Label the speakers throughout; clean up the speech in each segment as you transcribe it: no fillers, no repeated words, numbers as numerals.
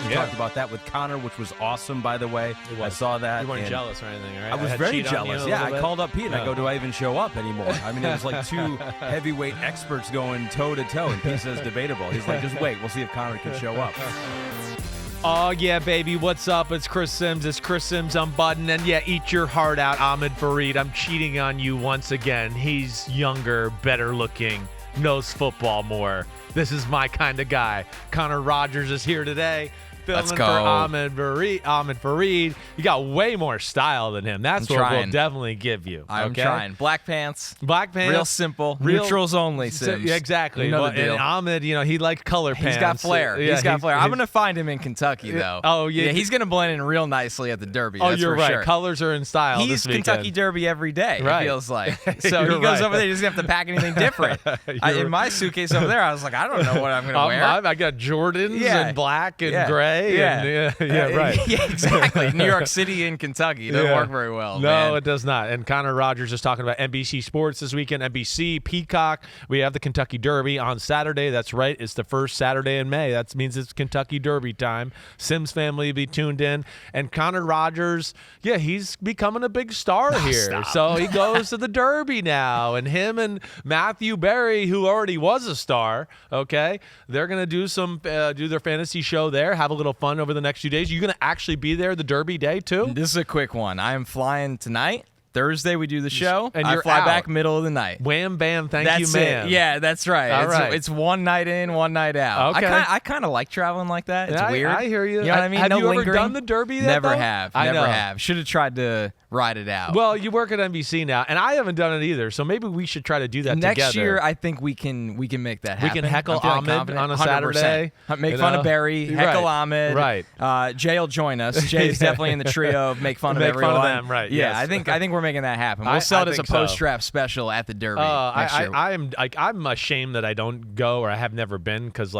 Speaker 1: We talked about that with Connor, which was awesome, by the way. I saw that.
Speaker 2: You weren't jealous or anything, right?
Speaker 1: I was very jealous. Yeah, I called up Pete and I go, do I even show up anymore? I mean, it was like two heavyweight experts going toe-to-toe, and Pete says debatable. He's like, just wait. We'll see if Connor can show up.
Speaker 2: Oh, yeah, baby. What's up? It's Chris Sims. It's Chris Sims Unbuttoned. And, yeah, eat your heart out, Ahmed Fareed. I'm cheating on you once again. He's younger, better looking, knows football more. This is my kind of guy. Connor Rodgers is here today. Filling for Ahmed Fareed. You got way more style than him. That's what we'll definitely give you.
Speaker 3: I'm trying. Black pants.
Speaker 2: Real
Speaker 3: simple. Neutrals only, Sims.
Speaker 2: Yeah, exactly.
Speaker 3: You know the deal.
Speaker 2: And Ahmed, he likes color pants.
Speaker 3: He's got flair.
Speaker 2: Yeah,
Speaker 3: he's got flair. I'm going to find him in Kentucky, though.
Speaker 2: Oh, yeah.
Speaker 3: He's going to blend in real nicely at the Derby.
Speaker 2: Oh,
Speaker 3: that's
Speaker 2: you're
Speaker 3: for
Speaker 2: right.
Speaker 3: Sure.
Speaker 2: Colors are in style
Speaker 3: He's
Speaker 2: this weekend.
Speaker 3: Kentucky Derby every day,
Speaker 2: right.
Speaker 3: It feels like. So he goes over there. He doesn't have to pack anything different. In my suitcase over there, I was like, I don't know what I'm going to wear.
Speaker 2: I got Jordans and black and gray.
Speaker 3: Yeah.
Speaker 2: Right.
Speaker 3: Yeah, exactly. New York City and Kentucky doesn't work very well.
Speaker 2: No,
Speaker 3: man.
Speaker 2: it does not. And Connor Rodgers is talking about NBC Sports this weekend. NBC, Peacock. We have the Kentucky Derby on Saturday. That's right. It's the first Saturday in May. That means it's Kentucky Derby time. Sims family will be tuned in. And Connor Rodgers, he's becoming a big star here.
Speaker 3: Stop.
Speaker 2: So he goes to the Derby now. And him and Matthew Berry, who already was a star, they're going to do their fantasy show there, have a little fun over the next few days. You going to actually be there the Derby day too?
Speaker 3: This is a quick one. I am flying tonight. Thursday we do the show,
Speaker 2: and
Speaker 3: I fly
Speaker 2: out.
Speaker 3: back middle of the night.
Speaker 2: Wham, bam, thank
Speaker 3: That's
Speaker 2: you, man.
Speaker 3: It. Yeah, that's right. It's one night in, one night out.
Speaker 2: Okay.
Speaker 3: I kind of like traveling like that. It's weird.
Speaker 2: I hear you.
Speaker 3: You know what I mean?
Speaker 2: Have
Speaker 3: no
Speaker 2: you
Speaker 3: lingering.
Speaker 2: ever done the Derby?
Speaker 3: Never have.
Speaker 2: I
Speaker 3: Never
Speaker 2: know.
Speaker 3: have. Should have tried to ride it out.
Speaker 2: Well, you work at NBC now, and I haven't done it either. So maybe we should try to do that
Speaker 3: next
Speaker 2: together.
Speaker 3: year. I think we can make that happen.
Speaker 2: We can heckle
Speaker 3: I'm
Speaker 2: Ahmed on a Saturday.
Speaker 3: 100%. Make fun of Barry. Heckle Ahmed.
Speaker 2: Right.
Speaker 3: Jay will join us. Jay's definitely in the trio of make fun of everyone.
Speaker 2: Make fun of them. Right.
Speaker 3: Yeah.
Speaker 2: Yes.
Speaker 3: I think we're making that happen. We'll sell it as a post-draft special at the Derby next year.
Speaker 2: I'm ashamed that I don't go, or I have never been, because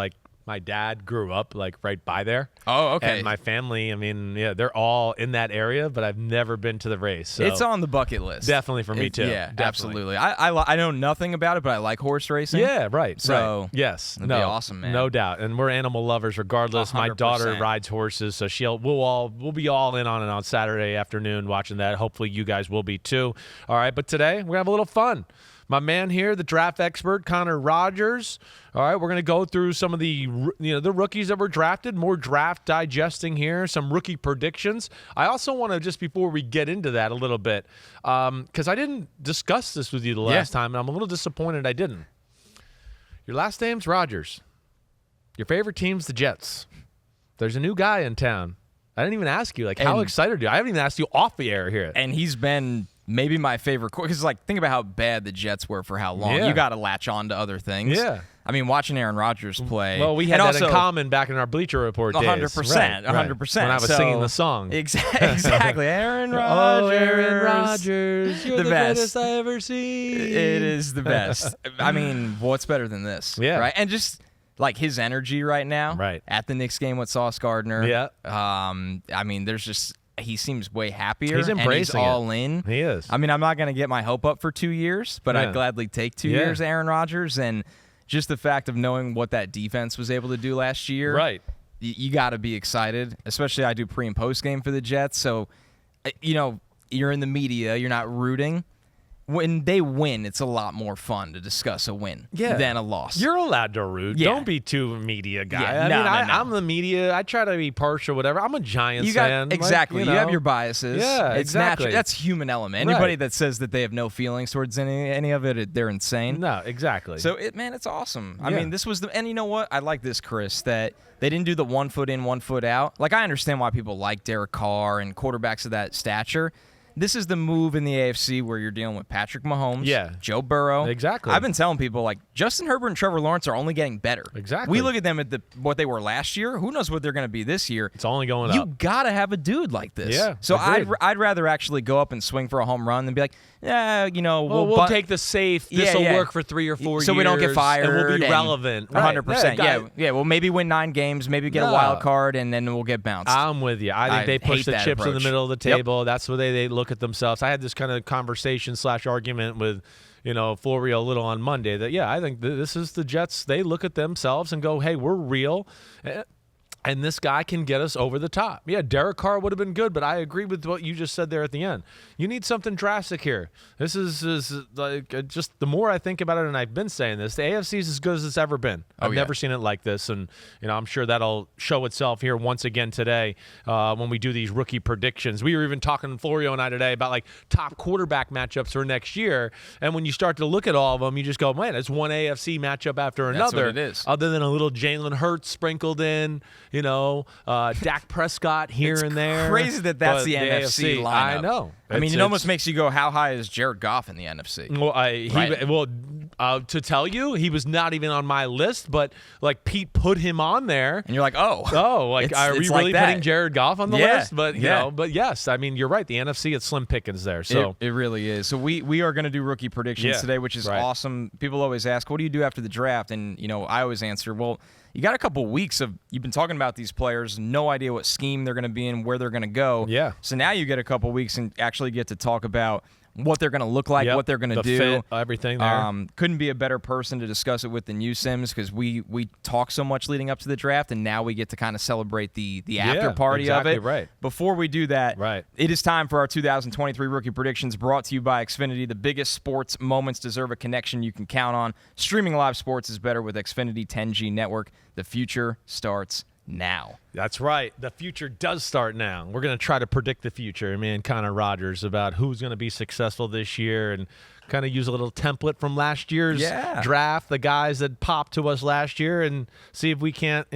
Speaker 2: my dad grew up right by there.
Speaker 3: Oh, okay.
Speaker 2: And my family, they're all in that area, but I've never been to the race. So
Speaker 3: it's on the bucket list.
Speaker 2: Definitely for me too.
Speaker 3: Yeah, absolutely. I know nothing about it, but I like horse racing.
Speaker 2: Yeah, right.
Speaker 3: So
Speaker 2: right. Yes,
Speaker 3: it'd be awesome, man.
Speaker 2: No doubt. And we're animal lovers regardless.
Speaker 3: 100%.
Speaker 2: My daughter rides horses, so we'll be all in on it on Saturday afternoon watching that. Hopefully you guys will be too. All right, but today we're gonna have a little fun. My man here, the draft expert, Connor Rodgers. All right, we're going to go through some of the rookies that were drafted, more draft digesting here, some rookie predictions. I also want to, just before we get into that a little bit, because I didn't discuss this with you the last time, and I'm a little disappointed I didn't. Your last name's Rodgers. Your favorite team's the Jets. There's a new guy in town. I didn't even ask you, how excited are you? I haven't even asked you off the air here.
Speaker 3: And he's been maybe my favorite, because think about how bad the Jets were for how long.
Speaker 2: Yeah.
Speaker 3: You got to latch on to other things.
Speaker 2: Yeah.
Speaker 3: I mean, watching Aaron Rodgers play.
Speaker 2: Well, we had that in common back in our Bleacher Report days.
Speaker 3: 100%. 100%.
Speaker 2: When I was singing the song.
Speaker 3: Exactly. Aaron Rodgers.
Speaker 2: Oh, Aaron Rodgers. You're the
Speaker 3: best.
Speaker 2: greatest I ever seen.
Speaker 3: It is the best. I mean, what's better than this?
Speaker 2: Yeah.
Speaker 3: Right? And just his energy right now.
Speaker 2: Right.
Speaker 3: At the Knicks game with Sauce Gardner.
Speaker 2: Yeah.
Speaker 3: I mean, there's just. He seems way happier.
Speaker 2: He's embracing
Speaker 3: and he's all in.
Speaker 2: He is.
Speaker 3: I mean, I'm not going to get my hope up for 2 years, but I'd gladly take 2 years, Aaron Rodgers. And just the fact of knowing what that defense was able to do last year.
Speaker 2: Right.
Speaker 3: You got to be excited, especially I do pre- and post-game for the Jets. So, you're in the media. You're not rooting. When they win, it's a lot more fun to discuss a win than a loss.
Speaker 2: You're allowed to root.
Speaker 3: Yeah.
Speaker 2: Don't be too media guy.
Speaker 3: Yeah,
Speaker 2: I'm the media. I try to be partial, whatever. I'm a Giants fan.
Speaker 3: Exactly. You have your biases.
Speaker 2: Yeah,
Speaker 3: it's
Speaker 2: exactly.
Speaker 3: natural. That's human element. Anybody that says that they have no feelings towards any of it, they're insane.
Speaker 2: No, exactly.
Speaker 3: So, it's awesome. I mean, this was and you know what? I like this, Chris, that they didn't do the 1 foot in, 1 foot out. I understand why people like Derek Carr and quarterbacks of that stature. This is the move in the AFC where you're dealing with Patrick Mahomes, Joe Burrow.
Speaker 2: Exactly.
Speaker 3: I've been telling people, Justin Herbert and Trevor Lawrence are only getting better.
Speaker 2: Exactly.
Speaker 3: We look at them at what they were last year. Who knows what they're going to be this year?
Speaker 2: It's only going up.
Speaker 3: You got to have a dude like this.
Speaker 2: Yeah.
Speaker 3: So I'd rather actually go up and swing for a home run than be like,
Speaker 2: we'll take the safe. This will work for 3 or 4 years.
Speaker 3: So we don't get fired.
Speaker 2: And we'll be relevant.
Speaker 3: 100%. Yeah. We'll maybe win 9 games, maybe get a wild card, and then we'll get bounced.
Speaker 2: I'm with you. I think they push the chips in the middle of the table.
Speaker 3: Yep.
Speaker 2: That's the way they look at themselves. I had this kind of conversation / argument with, Florio Little on Monday that, I think this is the Jets. They look at themselves and go, hey, we're real. And this guy can get us over the top. Yeah, Derek Carr would have been good, but I agree with what you just said there at the end. You need something drastic here. This is like just the more I think about it, and I've been saying this, the AFC is as good as it's ever been. I've never seen it like this, and I'm sure that'll show itself here once again today when we do these rookie predictions. We were even talking, Florio and I today, about like top quarterback matchups for next year, and when you start to look at all of them, you just go, man, it's one AFC matchup after another.
Speaker 3: That's what it is.
Speaker 2: Other than a little Jalen Hurts sprinkled in. Dak Prescott here and there.
Speaker 3: Crazy that's the NFC lineup.
Speaker 2: I know.
Speaker 3: I mean, it almost makes you go, how high is Jared Goff in the NFC?
Speaker 2: Well, to tell you, he was not even on my list, but like Pete put him on there.
Speaker 3: And you're like, are
Speaker 2: we really putting Jared Goff on the list? But but yes, I mean, you're right. The NFC, it's slim pickings there. So
Speaker 3: it really is. So we are going to do rookie predictions today, which is awesome. People always ask, what do you do after the draft? And I always answer, well, you got a couple weeks you've been talking about these players, no idea what scheme they're going to be in, where they're going to go.
Speaker 2: Yeah.
Speaker 3: So now you get a couple weeks and actually get to talk about what they're going to look like, what they're going to do.
Speaker 2: Fit, everything there.
Speaker 3: Couldn't be a better person to discuss it with than you, Sims, because we talk so much leading up to the draft, and now we get to kind of celebrate the after party of it.
Speaker 2: Right.
Speaker 3: Before we do that, it is time for our 2023 rookie predictions, brought to you by Xfinity. The biggest sports moments deserve a connection you can count on. Streaming live sports is better with Xfinity 10G network. The future starts now.
Speaker 2: That's right. The future does start now. We're going to try to predict the future. Connor Rodgers, about who's going to be successful this year, and kind of use a little template from last year's draft, the guys that popped to us last year, and see if we can't,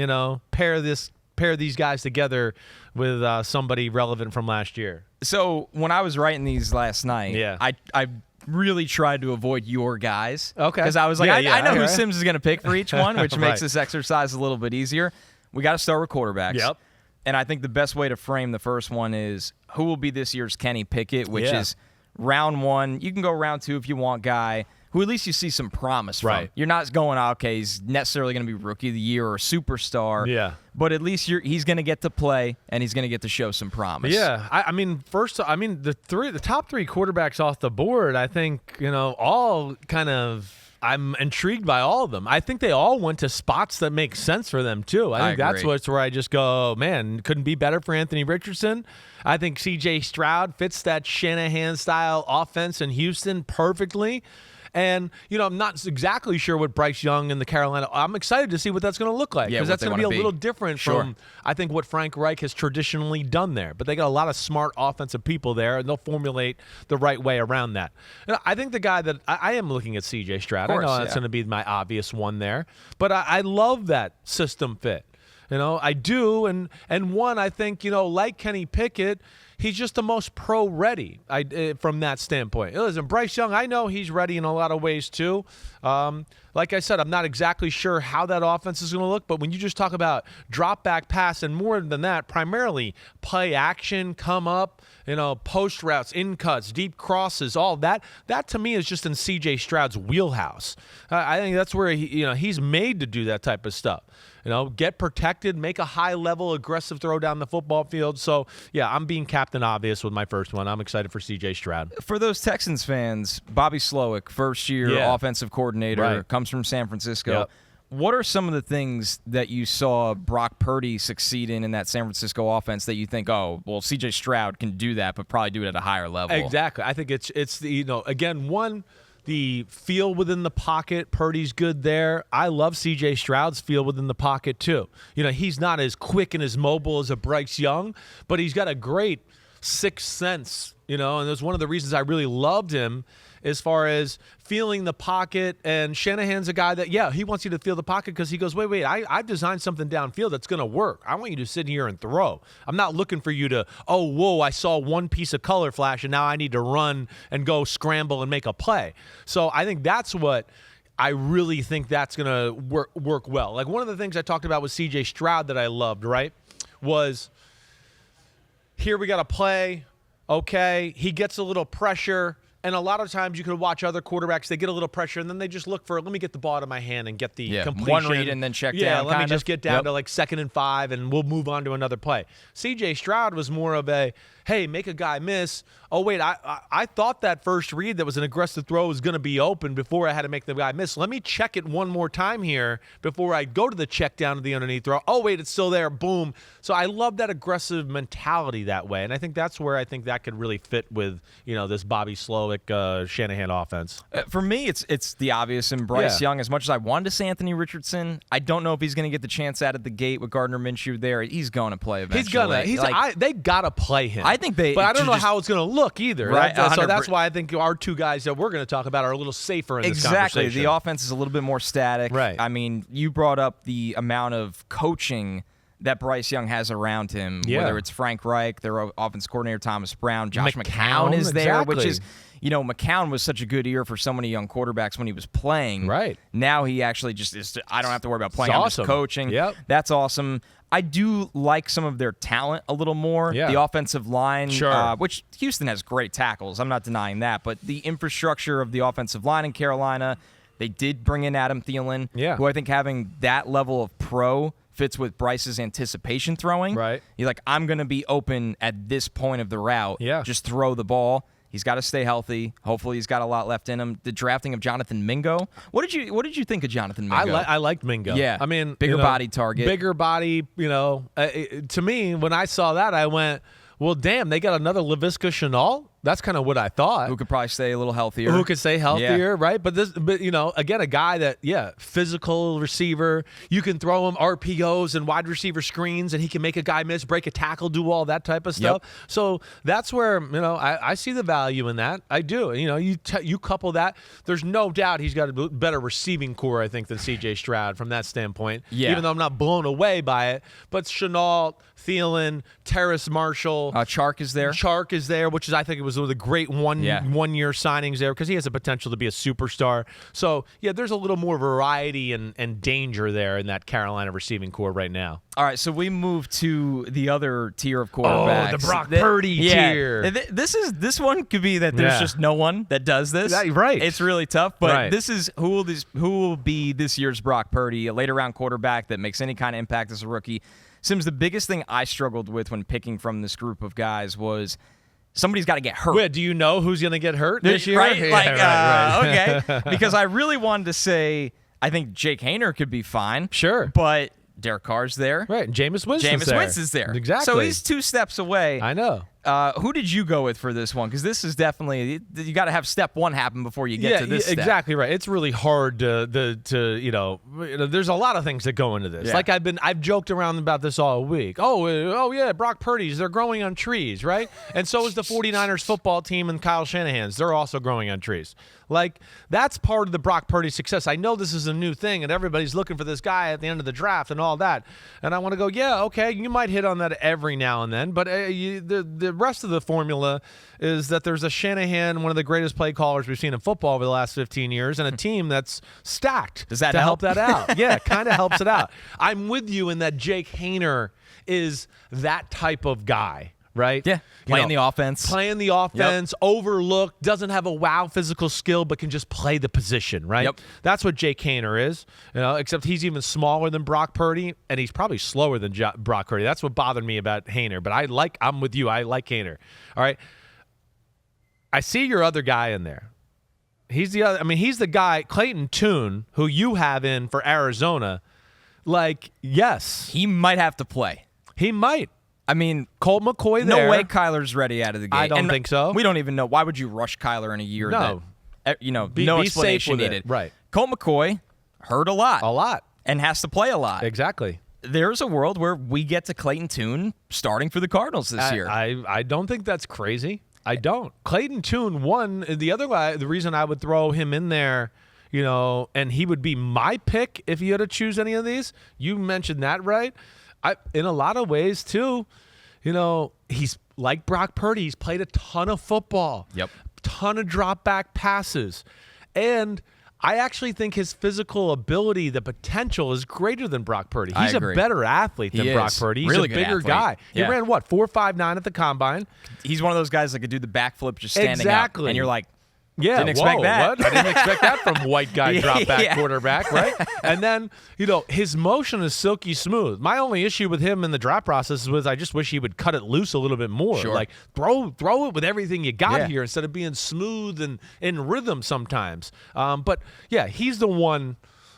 Speaker 2: pair these guys together with somebody relevant from last year.
Speaker 3: So when I was writing these last night, I really tried to avoid your guys.
Speaker 2: Okay.
Speaker 3: Because I was like, I know who Sims is going to pick for each one, which makes this exercise a little bit easier. We got to start with quarterbacks.
Speaker 2: Yep.
Speaker 3: And I think the best way to frame the first one is who will be this year's Kenny Pickett, which is round one. You can go round two if you want, guy who at least you see some promise from.
Speaker 2: Right.
Speaker 3: You're not going, okay, he's necessarily going to be rookie of the year or superstar.
Speaker 2: Yeah.
Speaker 3: But at least he's going to get to play, and he's going to get to show some promise.
Speaker 2: Yeah. The top three quarterbacks off the board, I think, all kind of, I'm intrigued by all of them. I think they all went to spots that make sense for them, too. I think that's where I just go, man, couldn't be better for Anthony Richardson. I think C.J. Stroud fits that Shanahan-style offense in Houston perfectly. And, I'm not exactly sure what Bryce Young and the Carolina – I'm excited to see what that's going to look like, because that's going to be a little different from, I think, what Frank Reich has traditionally done there. But they got a lot of smart offensive people there, and they'll formulate the right way around that. I think the guy that – I am looking at C.J. Stroud. I know that's going to be my obvious one there. But I love that system fit. I do. And one, I think, like Kenny Pickett – he's just the most pro-ready from that standpoint. Listen, Bryce Young, I know he's ready in a lot of ways too. Like I said, I'm not exactly sure how that offense is going to look, but when you just talk about drop-back pass and more than that, primarily play action, come up, post routes, in cuts, deep crosses, all that to me is just in C.J. Stroud's wheelhouse. I think that's where he's made to do that type of stuff. Get protected, make a high-level aggressive throw down the football field. So, yeah, I'm being Captain Obvious with my first one. I'm excited for C.J. Stroud.
Speaker 3: For those Texans fans, Bobby Slowick, first-year offensive coordinator, comes from San Francisco.
Speaker 2: Yep.
Speaker 3: What are some of the things that you saw Brock Purdy succeed in that San Francisco offense that you think, C.J. Stroud can do that, but probably do it at a higher level?
Speaker 2: Exactly. I think it's the, again, one – the feel within the pocket, Purdy's good there. I love C.J. Stroud's feel within the pocket too. He's not as quick and as mobile as a Bryce Young, but he's got a great sixth sense, and that's one of the reasons I really loved him as far as feeling the pocket. And Shanahan's a guy that, he wants you to feel the pocket because he goes, wait, I've designed something downfield that's going to work. I want you to sit here and throw. I'm not looking for you to, I saw one piece of color flash and now I need to run and go scramble and make a play. So I think that's what I really think that's going to work well. Like one of the things I talked about with C.J. Stroud that I loved, was here we got to play. Okay, he gets a little pressure. And a lot of times you could watch other quarterbacks, they get a little pressure, and then they just look for, let me get the ball out of my hand and get the completion.
Speaker 3: One read and then check down.
Speaker 2: Yeah, let me just get down to like 2nd and 5, and we'll move on to another play. C.J. Stroud was more of a, hey, make a guy miss. Oh, wait, I thought that first read that was an aggressive throw was going to be open before I had to make the guy miss. Let me check it one more time here before I go to the check down to the underneath throw. Oh, wait, it's still there. Boom. So I love that aggressive mentality that way, and I think that's where I think that could really fit with, this Bobby Slowick, Shanahan offense.
Speaker 3: For me, it's the obvious. And Bryce Young, as much as I wanted to say Anthony Richardson, I don't know if he's going to get the chance out of the gate with Gardner Minshew there. He's going to play eventually.
Speaker 2: They got to play him.
Speaker 3: I think they.
Speaker 2: But I don't know how it's going to look either.
Speaker 3: Right,
Speaker 2: so that's why I think our two guys that we're going to talk about are a little safer in this conversation.
Speaker 3: Exactly. The offense is a little bit more static.
Speaker 2: Right.
Speaker 3: I mean, you brought up the amount of coaching that Bryce Young has around him, whether it's Frank Reich, their offense coordinator Thomas Brown, Josh McCown is there, which is, McCown was such a good ear for so many young quarterbacks when he was playing.
Speaker 2: Right.
Speaker 3: Now he actually just is, I don't have to worry about playing.
Speaker 2: It's
Speaker 3: I'm
Speaker 2: awesome.
Speaker 3: just coaching.
Speaker 2: Yep.
Speaker 3: That's awesome. I do like some of their talent a little more.
Speaker 2: Yeah.
Speaker 3: The offensive line,
Speaker 2: sure.
Speaker 3: Which Houston has great tackles. I'm not denying that. But the infrastructure of the offensive line in Carolina, they did bring in Adam Thielen, who I think having that level of pro fits with Bryce's anticipation throwing.
Speaker 2: Right.
Speaker 3: He's like, I'm going to be open at this point of the route.
Speaker 2: Yeah.
Speaker 3: Just throw the ball. He's got to stay healthy. Hopefully, he's got a lot left in him. The drafting of Jonathan Mingo. What did you think of Jonathan Mingo?
Speaker 2: I liked Mingo.
Speaker 3: Yeah.
Speaker 2: I mean,
Speaker 3: bigger body target.
Speaker 2: Bigger body. To me, when I saw that, I went, well, damn, they got another Laviska Shenault. That's kind of what I thought.
Speaker 3: Who could probably stay a little healthier.
Speaker 2: Who could stay healthier, right? But again, a guy that, physical receiver. You can throw him RPOs and wide receiver screens, and he can make a guy miss, break a tackle, do all that type of stuff.
Speaker 3: Yep.
Speaker 2: So that's where, I see the value in that. I do. You couple that. There's no doubt he's got a better receiving core, I think, than C.J. Stroud from that standpoint. Yeah. Even though I'm not blown away by it. But Shenault, Thielen, Terrace Marshall.
Speaker 3: Chark is there.
Speaker 2: Which is, I think, it was one of the great one-year signings there because he has the potential to be a superstar. So, there's a little more variety and danger there in that Carolina receiving core right now.
Speaker 3: All right, so we move to the other tier of quarterbacks.
Speaker 2: Oh, the Brock Purdy tier.
Speaker 3: This one could be that there's just no one that does this.
Speaker 2: Right.
Speaker 3: It's really tough, but this is who will be this year's Brock Purdy, a later-round quarterback that makes any kind of impact as a rookie. Sims, the biggest thing I struggled with when picking from this group of guys was somebody's got to get hurt.
Speaker 2: Wait, do you know who's going to get hurt this year?
Speaker 3: Right?
Speaker 2: Right.
Speaker 3: Okay. Because I really wanted to say I think Jake Haener could be fine.
Speaker 2: Sure.
Speaker 3: But Derek Carr's there.
Speaker 2: Right. And Jameis Winston's there.
Speaker 3: Exactly. So he's 2 steps away.
Speaker 2: I know.
Speaker 3: Who did you go with for this one? Because this is definitely you got to have step 1 happen before you get to this step.
Speaker 2: Exactly right. It's really hard to there's a lot of things that go into this.
Speaker 3: Yeah.
Speaker 2: Like I've joked around about this all week. Oh yeah, Brock Purdy's, they're growing on trees, right? And so is the 49ers football team and Kyle Shanahan's. They're also growing on trees. Like, that's part of the Brock Purdy success. I know this is a new thing, and everybody's looking for this guy at the end of the draft and all that. And I want to go, okay, you might hit on that every now and then, but the rest of the formula is that there's a Shanahan, one of the greatest play callers we've seen in football over the last 15 years, and a team that's stacked.
Speaker 3: Does that
Speaker 2: help that out? Yeah, it kind of helps it out. I'm with you in that Jake Haener is that type of guy. Right?
Speaker 3: Yeah. Playing the offense,
Speaker 2: overlooked, doesn't have a wow physical skill, but can just play the position, right?
Speaker 3: Yep.
Speaker 2: That's what Jake Haener is, except he's even smaller than Brock Purdy, and he's probably slower than Brock Purdy. That's what bothered me about Haener, but I'm with you. I like Haener. All right. I see your other guy in there. He's the guy, Clayton Tune, who you have in for Arizona. Like, yes.
Speaker 3: He might have to play.
Speaker 2: He might.
Speaker 3: I mean,
Speaker 2: Colt McCoy there.
Speaker 3: No way Kyler's ready out of the gate.
Speaker 2: I don't think so.
Speaker 3: We don't even know. Why would you rush Kyler in a year?
Speaker 2: No.
Speaker 3: No explanation needed.
Speaker 2: Right.
Speaker 3: Colt McCoy hurt a lot. And has to play a lot.
Speaker 2: Exactly.
Speaker 3: There's a world where we get to Clayton Tune starting for the Cardinals this year.
Speaker 2: I don't think that's crazy. I don't. Clayton Tune, the other guy, the reason I would throw him in there, and he would be my pick if you had to choose any of these. You mentioned that, right? In a lot of ways, too, he's like Brock Purdy. He's played a ton of football.
Speaker 3: Yep.
Speaker 2: Ton of drop back passes. And I actually think his physical ability, the potential, is greater than Brock Purdy. He's a better athlete than Brock Purdy. He's
Speaker 3: really
Speaker 2: a bigger guy.
Speaker 3: Yeah.
Speaker 2: He ran, 4.59 at the combine?
Speaker 3: He's one of those guys that could do the backflip just standing up. And you're like,
Speaker 2: Yeah,
Speaker 3: didn't expect that.
Speaker 2: What? I didn't expect that from white guy drop back quarterback, right? And then, his motion is silky smooth. My only issue with him in the draft process was I just wish he would cut it loose a little bit more.
Speaker 3: Sure.
Speaker 2: Like throw it with everything you got here instead of being smooth and in rhythm sometimes. But yeah, he's the one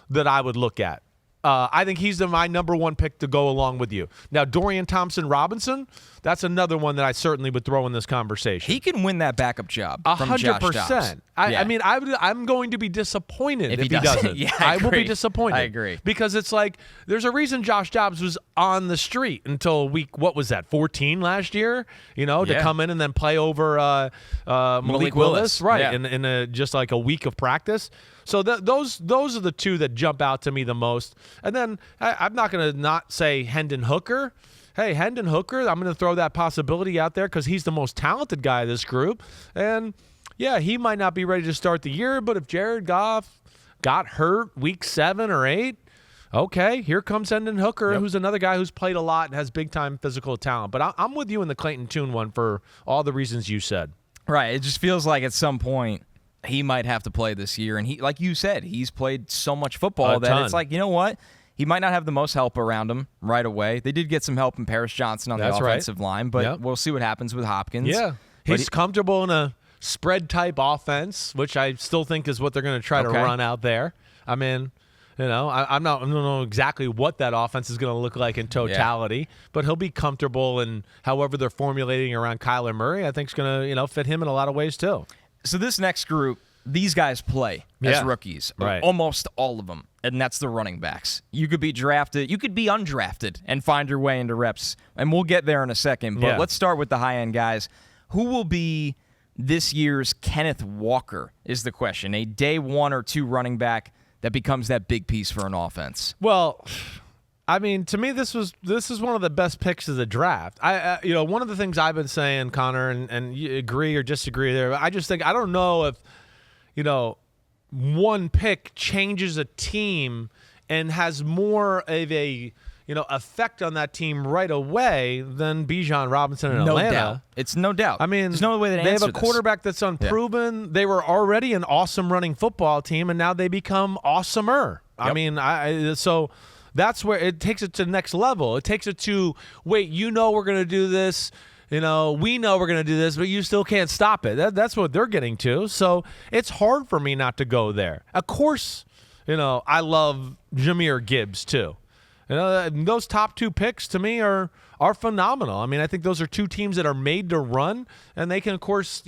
Speaker 2: that I would look at. I think he's my number one pick to go along with you. Now, Dorian Thompson-Robinson, that's another one that I certainly would throw in this conversation.
Speaker 3: He can win that backup job from Josh Dobbs.
Speaker 2: I mean, I'm going to be disappointed if he doesn't.
Speaker 3: Yeah,
Speaker 2: I will be disappointed.
Speaker 3: I agree.
Speaker 2: Because it's like there's a reason Josh Dobbs was on the street until week, 14 last year, to come in and then play over Malik Willis. Right, in just like a week of practice. So those are the two that jump out to me the most. And then I'm not going to not say Hendon Hooker. Hey, Hendon Hooker, I'm going to throw that possibility out there because he's the most talented guy of this group. And, yeah, he might not be ready to start the year, but if Jared Goff got hurt week 7 or 8, okay, here comes Hendon Hooker, who's another guy who's played a lot and has big-time physical talent. But I'm with you in the Clayton Tune one for all the reasons you said.
Speaker 3: Right. It just feels like at some point he might have to play this year. And he, like you said, he's played so much football that it's like, you know what? He might not have the most help around him right away. They did get some help in Paris Johnson on the offensive line, but we'll see what happens with Hopkins.
Speaker 2: Yeah. He's comfortable in a spread-type offense, which I still think is what they're going to try to run out there. I mean, I don't know exactly what that offense is going to look like in totality, but he'll be comfortable in however they're formulating around Kyler Murray. I think it's going to fit him in a lot of ways too.
Speaker 3: So this next group, these guys play as rookies, almost all of them, and that's the running backs. You could be drafted, you could be undrafted and find your way into reps, and we'll get there in a second, but let's start with the high-end guys. Who will be this year's Kenneth Walker is the question, a day 1 or 2 running back that becomes that big piece for an offense?
Speaker 2: Well, I mean, to me, this is one of the best picks of the draft. One of the things I've been saying, Connor, and you agree or disagree there. I just think I don't know if one pick changes a team and has more of a effect on that team right away than Bijan Robinson in Atlanta.
Speaker 3: No doubt. It's no doubt.
Speaker 2: I mean,
Speaker 3: there's no way
Speaker 2: they have a quarterback that's unproven. Yeah. They were already an awesome running football team, and now they become awesomer. Yep. I mean, so. That's where it takes it to the next level. It takes it to, we're going to do this. We know we're going to do this, but you still can't stop it. That's what they're getting to. So it's hard for me not to go there. Of course, I love Jahmyr Gibbs too. Those top 2 picks to me are phenomenal. I mean, I think those are 2 teams that are made to run, and they can, of course,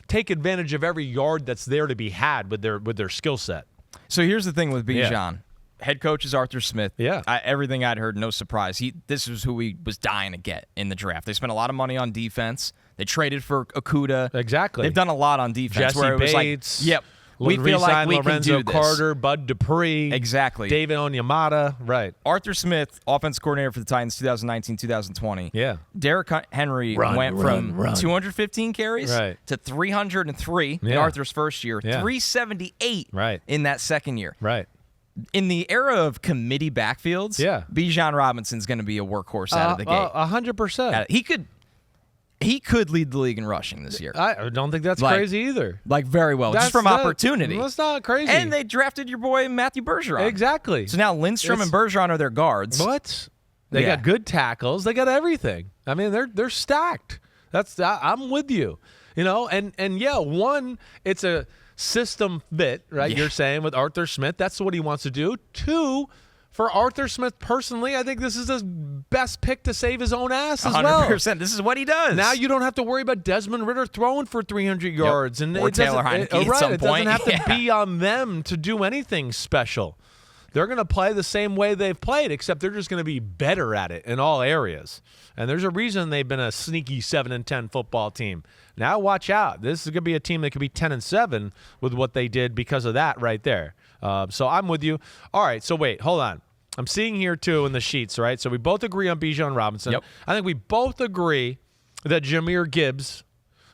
Speaker 2: take advantage of every yard that's there to be had with their skill set.
Speaker 3: So here's the thing with Bijan. Yeah. Head coach is Arthur Smith.
Speaker 2: Yeah.
Speaker 3: Everything I'd heard, no surprise. This was who he was dying to get in the draft. They spent a lot of money on defense. They traded for Okudah.
Speaker 2: Exactly.
Speaker 3: They've done a lot on defense.
Speaker 2: Jesse Bates.
Speaker 3: We feel like we
Speaker 2: Lorenzo
Speaker 3: can do this.
Speaker 2: Carter, Bud Dupree.
Speaker 3: Exactly.
Speaker 2: David Onyemata. Right.
Speaker 3: Arthur Smith, offense coordinator for the Titans 2019-2020.
Speaker 2: Yeah.
Speaker 3: Derrick Henry went from 215 carries to 303 in Arthur's first year, 378 in that second year.
Speaker 2: Right.
Speaker 3: In the era of committee backfields, Bijan Robinson's going to be a workhorse out of the gate.
Speaker 2: 100%.
Speaker 3: He could lead the league in rushing this year.
Speaker 2: I don't think that's crazy either.
Speaker 3: Very well. Just from opportunity.
Speaker 2: That's not crazy.
Speaker 3: And they drafted your boy Matthew Bergeron.
Speaker 2: Exactly.
Speaker 3: So now Lindstrom and Bergeron are their guards.
Speaker 2: What? They got good tackles. They got everything. I mean, they're stacked. I'm with you. It's a system fit, right? Yeah. You're saying with Arthur Smith, that's what he wants to do. 2, for Arthur Smith personally, I think this is his best pick to save his own ass as 100%.
Speaker 3: Well. 100%. This is what he does.
Speaker 2: Now you don't have to worry about Desmond Ridder throwing for 300 yards. And
Speaker 3: or Taylor Heineke at some point.
Speaker 2: It doesn't have to be on them to do anything special. They're going to play the same way they've played, except they're just going to be better at it in all areas. And there's a reason they've been a sneaky 7-10 football team. Now watch out. This is going to be a team that could be 10-7 with what they did because of that right there. So I'm with you. All right, so wait, hold on. I'm seeing here, too, in the sheets, right? So we both agree on Bijan Robinson.
Speaker 3: Yep.
Speaker 2: I think we both agree that Jahmyr Gibbs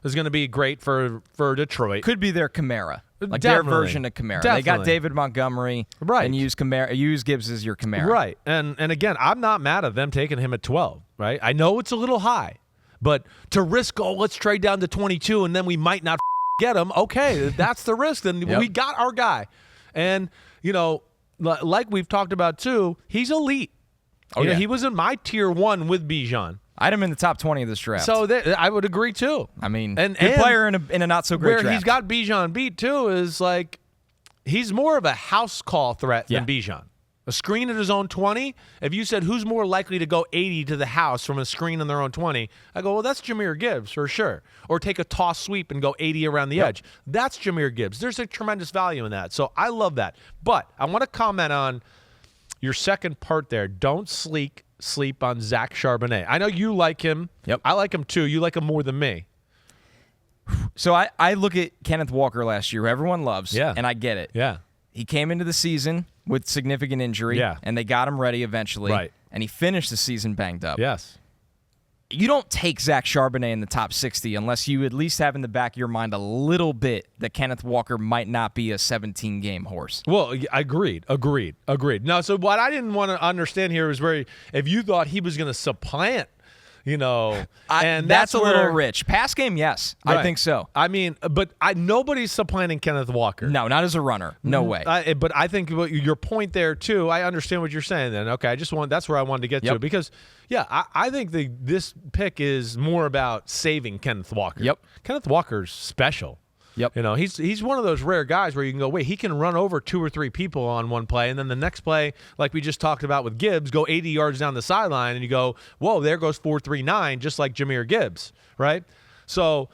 Speaker 2: is going to be great for Detroit.
Speaker 3: Could be their Kamara. Their version of Kamara.
Speaker 2: Definitely.
Speaker 3: They got David Montgomery and use Gibbs as your Kamara.
Speaker 2: Right. And again, I'm not mad at them taking him at 12, right? I know it's a little high, but to risk, let's trade down to 22 and then we might not get him. Okay, that's the risk. Then we got our guy. And, like we've talked about too, he's elite. He was in my tier 1 with Bijan.
Speaker 3: I had him in the top 20 of this draft.
Speaker 2: So I would agree too.
Speaker 3: I mean, good player in a not so great
Speaker 2: where
Speaker 3: draft.
Speaker 2: He's got Bijan beat too is like he's more of a house call threat than Bijan. A screen at his own 20. If you said who's more likely to go 80 to the house from a screen on their own 20, I go, well, that's Jahmyr Gibbs for sure. Or take a toss sweep and go 80 around the edge. That's Jahmyr Gibbs. There's a tremendous value in that. So I love that. But I want to comment on your second part there. Don't sleep on Zach Charbonnet. I know you like him.
Speaker 3: Yep.
Speaker 2: I like him too. You like him more than me.
Speaker 3: So I look at Kenneth Walker last year, who everyone loves, and I get it.
Speaker 2: Yeah.
Speaker 3: He came into the season with significant injury, and they got him ready eventually, and he finished the season banged up.
Speaker 2: Yes.
Speaker 3: You don't take Zach Charbonnet in the top 60 unless you at least have in the back of your mind a little bit that Kenneth Walker might not be a 17-game horse.
Speaker 2: Well, agreed. No, so what I didn't want to understand here was if you thought he was going to supplant, and
Speaker 3: that's a little rich. Pass game, yes.
Speaker 2: Right.
Speaker 3: I think so.
Speaker 2: I mean, but nobody's supplanting Kenneth Walker.
Speaker 3: No, not as a runner. No way.
Speaker 2: But I think your point there, too, I understand what you're saying then. Okay, that's where I wanted to get to. Because, I think this pick is more about saving Kenneth Walker.
Speaker 3: Yep.
Speaker 2: Kenneth Walker's special.
Speaker 3: Yep.
Speaker 2: He's one of those rare guys where you can go, wait, he can run over 2 or 3 people on one play, and then the next play, like we just talked about with Gibbs, go 80 yards down the sideline, and you go, whoa, there goes 4.39, just like Jahmyr Gibbs, right? So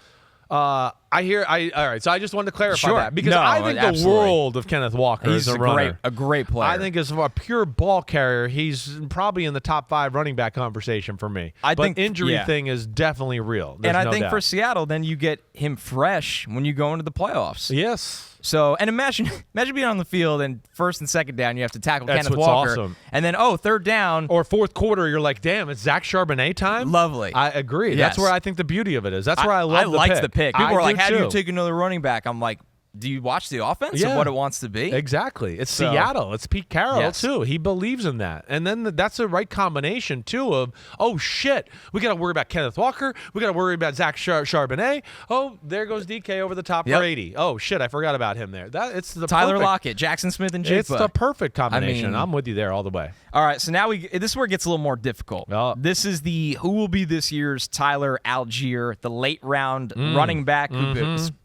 Speaker 2: all right. So I just wanted to clarify that because I think the world of Kenneth Walker is a runner.
Speaker 3: A great player.
Speaker 2: I think as a pure ball carrier, he's probably in the top 5 running back conversation for me. I think injury thing is definitely real. There's
Speaker 3: I
Speaker 2: no
Speaker 3: think
Speaker 2: doubt.
Speaker 3: for Seattle, then you get him fresh when you go into the playoffs.
Speaker 2: Yes.
Speaker 3: So, and imagine being on the field and first and second down, you have to tackle
Speaker 2: That's
Speaker 3: Kenneth
Speaker 2: what's
Speaker 3: Walker.
Speaker 2: Awesome.
Speaker 3: And then, third down.
Speaker 2: Or fourth quarter, you're like, damn, it's Zach Charbonnet time?
Speaker 3: Lovely.
Speaker 2: I agree.
Speaker 3: Yes.
Speaker 2: That's where I think the beauty of it is. That's where I love
Speaker 3: the pick. People are like, how do you
Speaker 2: too.
Speaker 3: take another running back? I'm like, do you watch the offense and what it wants to be?
Speaker 2: Exactly. It's Seattle. It's Pete Carroll, too. He believes in that. And then that's the right combination, too, of, oh, shit, we got to worry about Kenneth Walker. We got to worry about Zach Charbonnet. Oh, there goes DK over the top for 80. Oh, shit, I forgot about him there. It's the
Speaker 3: Tyler
Speaker 2: perfect,
Speaker 3: Lockett, Jackson Smith, and Jigba.
Speaker 2: It's the perfect combination. I'm with you there all the way.
Speaker 3: All right, so now this is where it gets a little more difficult. This is who will be this year's Tyler Allgeier, the late round running back.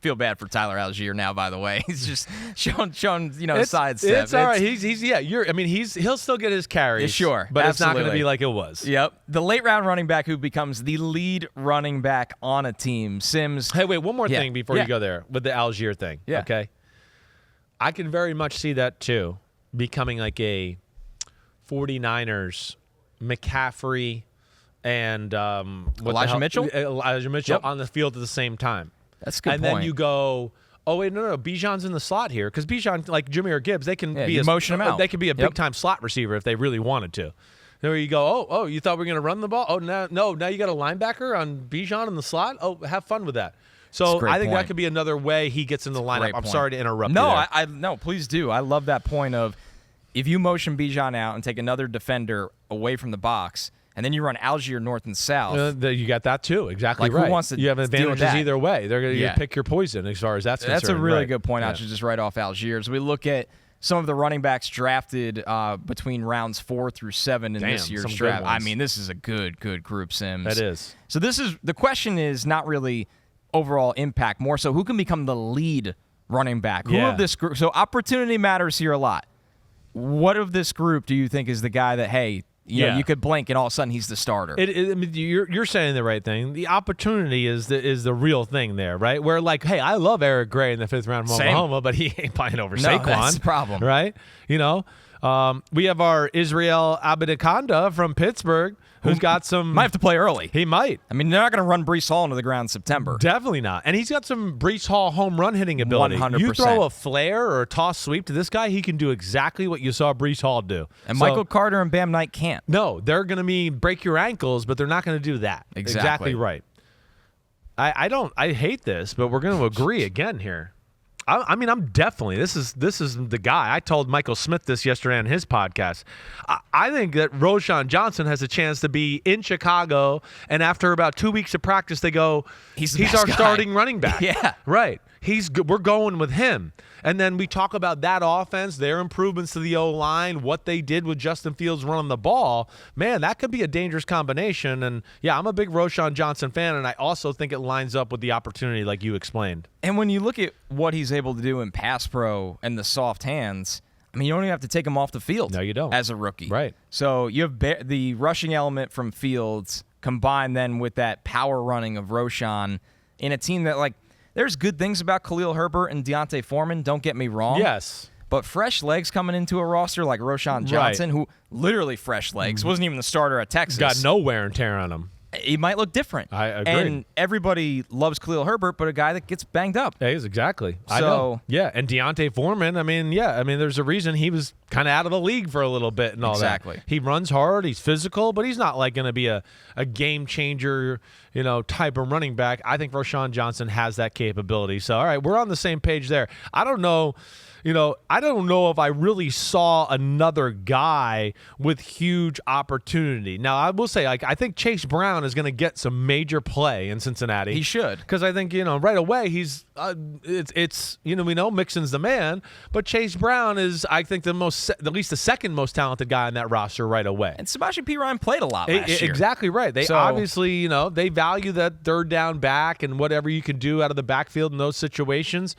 Speaker 3: Feel bad for Tyler Allgeier now, by the way. He's just showing sidestep.
Speaker 2: It's all right. He'll still get his carries.
Speaker 3: Sure,
Speaker 2: but
Speaker 3: absolutely.
Speaker 2: It's not going to be like it was.
Speaker 3: Yep. The late round running back who becomes the lead running back on a team. Sims.
Speaker 2: Hey, wait, one more thing before you go there with the Allgeier thing.
Speaker 3: Yeah.
Speaker 2: Okay. I can very much see that too, becoming like a 49ers, McCaffrey, and
Speaker 3: Elijah Mitchell?
Speaker 2: Elijah Mitchell on the field at the same time.
Speaker 3: That's a good
Speaker 2: point. And then you go, oh, wait, no. Bijan's in the slot here. Because Bijan, like Jahmyr Gibbs, they can
Speaker 3: motion him out.
Speaker 2: They could be a big-time slot receiver if they really wanted to. There you go, oh, you thought we were going to run the ball? Oh, no, now you got a linebacker on Bijan in the slot? Oh, have fun with that. So I think that could be another way he gets in the lineup. I'm sorry to interrupt you there.
Speaker 3: No, please do. I love that point of if you motion Bijan out and take another defender away from the box, and then you run Allgeier north and south.
Speaker 2: You got that too. Exactly right.
Speaker 3: Who wants to
Speaker 2: you have advantages either way. They're going to pick your poison as far as that's concerned.
Speaker 3: That's a really good point out to just write off Allgeier. As we look at some of the running backs drafted between rounds 4 through 7 in this year's draft. I mean, this is a good group, Sims.
Speaker 2: That is.
Speaker 3: So the question is not really overall impact, more so who can become the lead running back. Who of this group? So opportunity matters here a lot. What of this group do you think is the guy that, hey, you could blink and all of a sudden he's the starter?
Speaker 2: You're saying the right thing. The opportunity is the real thing there, right? Where like, hey, I love Eric Gray in the 5th round from Oklahoma, but he ain't playing over Saquon.
Speaker 3: That's the problem,
Speaker 2: right? We have our Isiah Abanikanda from Pittsburgh, who's got some.
Speaker 3: Might have to play early.
Speaker 2: He might.
Speaker 3: I mean, they're not going to run Bryce Hall into the ground in September.
Speaker 2: Definitely not. And he's got some Bryce Hall home run hitting ability.
Speaker 3: 100%.
Speaker 2: You throw a flare or a toss sweep to this guy, he can do exactly what you saw Bryce Hall do.
Speaker 3: And Michael Carter and Bam Knight can't.
Speaker 2: No, they're going to break your ankles, but they're not going to do that. Exactly right. I hate this, but we're going to agree again here. I'm definitely this is the guy. I told Michael Smith this yesterday on his podcast. I think that Roschon Johnson has a chance to be in Chicago, and after about 2 weeks of practice, they go, he's our starting running back.
Speaker 3: Yeah,
Speaker 2: right. he's good. We're going with him. And then we talk about that offense, their improvements to the O-line, what they did with Justin Fields running the ball. Man, that could be a dangerous combination. And, yeah, I'm a big Roschon Johnson fan, and I also think it lines up with the opportunity like you explained.
Speaker 3: And when you look at what he's able to do in pass pro and the soft hands, I mean, you don't even have to take him off the field.
Speaker 2: No, you don't.
Speaker 3: As a rookie.
Speaker 2: Right.
Speaker 3: So you have the rushing element from Fields combined then with that power running of Roschon in a team that, like, there's good things about Khalil Herbert and Deontay Foreman, don't get me wrong.
Speaker 2: Yes.
Speaker 3: But fresh legs coming into a roster like Roschon Johnson, who literally fresh legs, wasn't even the starter at Texas.
Speaker 2: Got no wear and tear on him.
Speaker 3: He might look different.
Speaker 2: I agree.
Speaker 3: And everybody loves Khalil Herbert, but a guy that gets banged up.
Speaker 2: Yeah, exactly. I know. Yeah, and Deontay Foreman, I mean, there's a reason he was kind of out of the league for a little bit and all
Speaker 3: Exactly.
Speaker 2: that. He runs hard, he's physical, but he's not like going to be a game changer, type of running back. I think Roschon Johnson has that capability. So, all right, we're on the same page there. I don't know if I really saw another guy with huge opportunity. Now, I will say, I think Chase Brown is going to get some major play in Cincinnati.
Speaker 3: He should.
Speaker 2: Because I think, right away, he's we know Mixon's the man, but Chase Brown is, I think, at least the second most talented guy on that roster right away.
Speaker 3: And Sebastian P. Ryan played a lot last year.
Speaker 2: Exactly right. They obviously, they value that third down back and whatever you can do out of the backfield in those situations.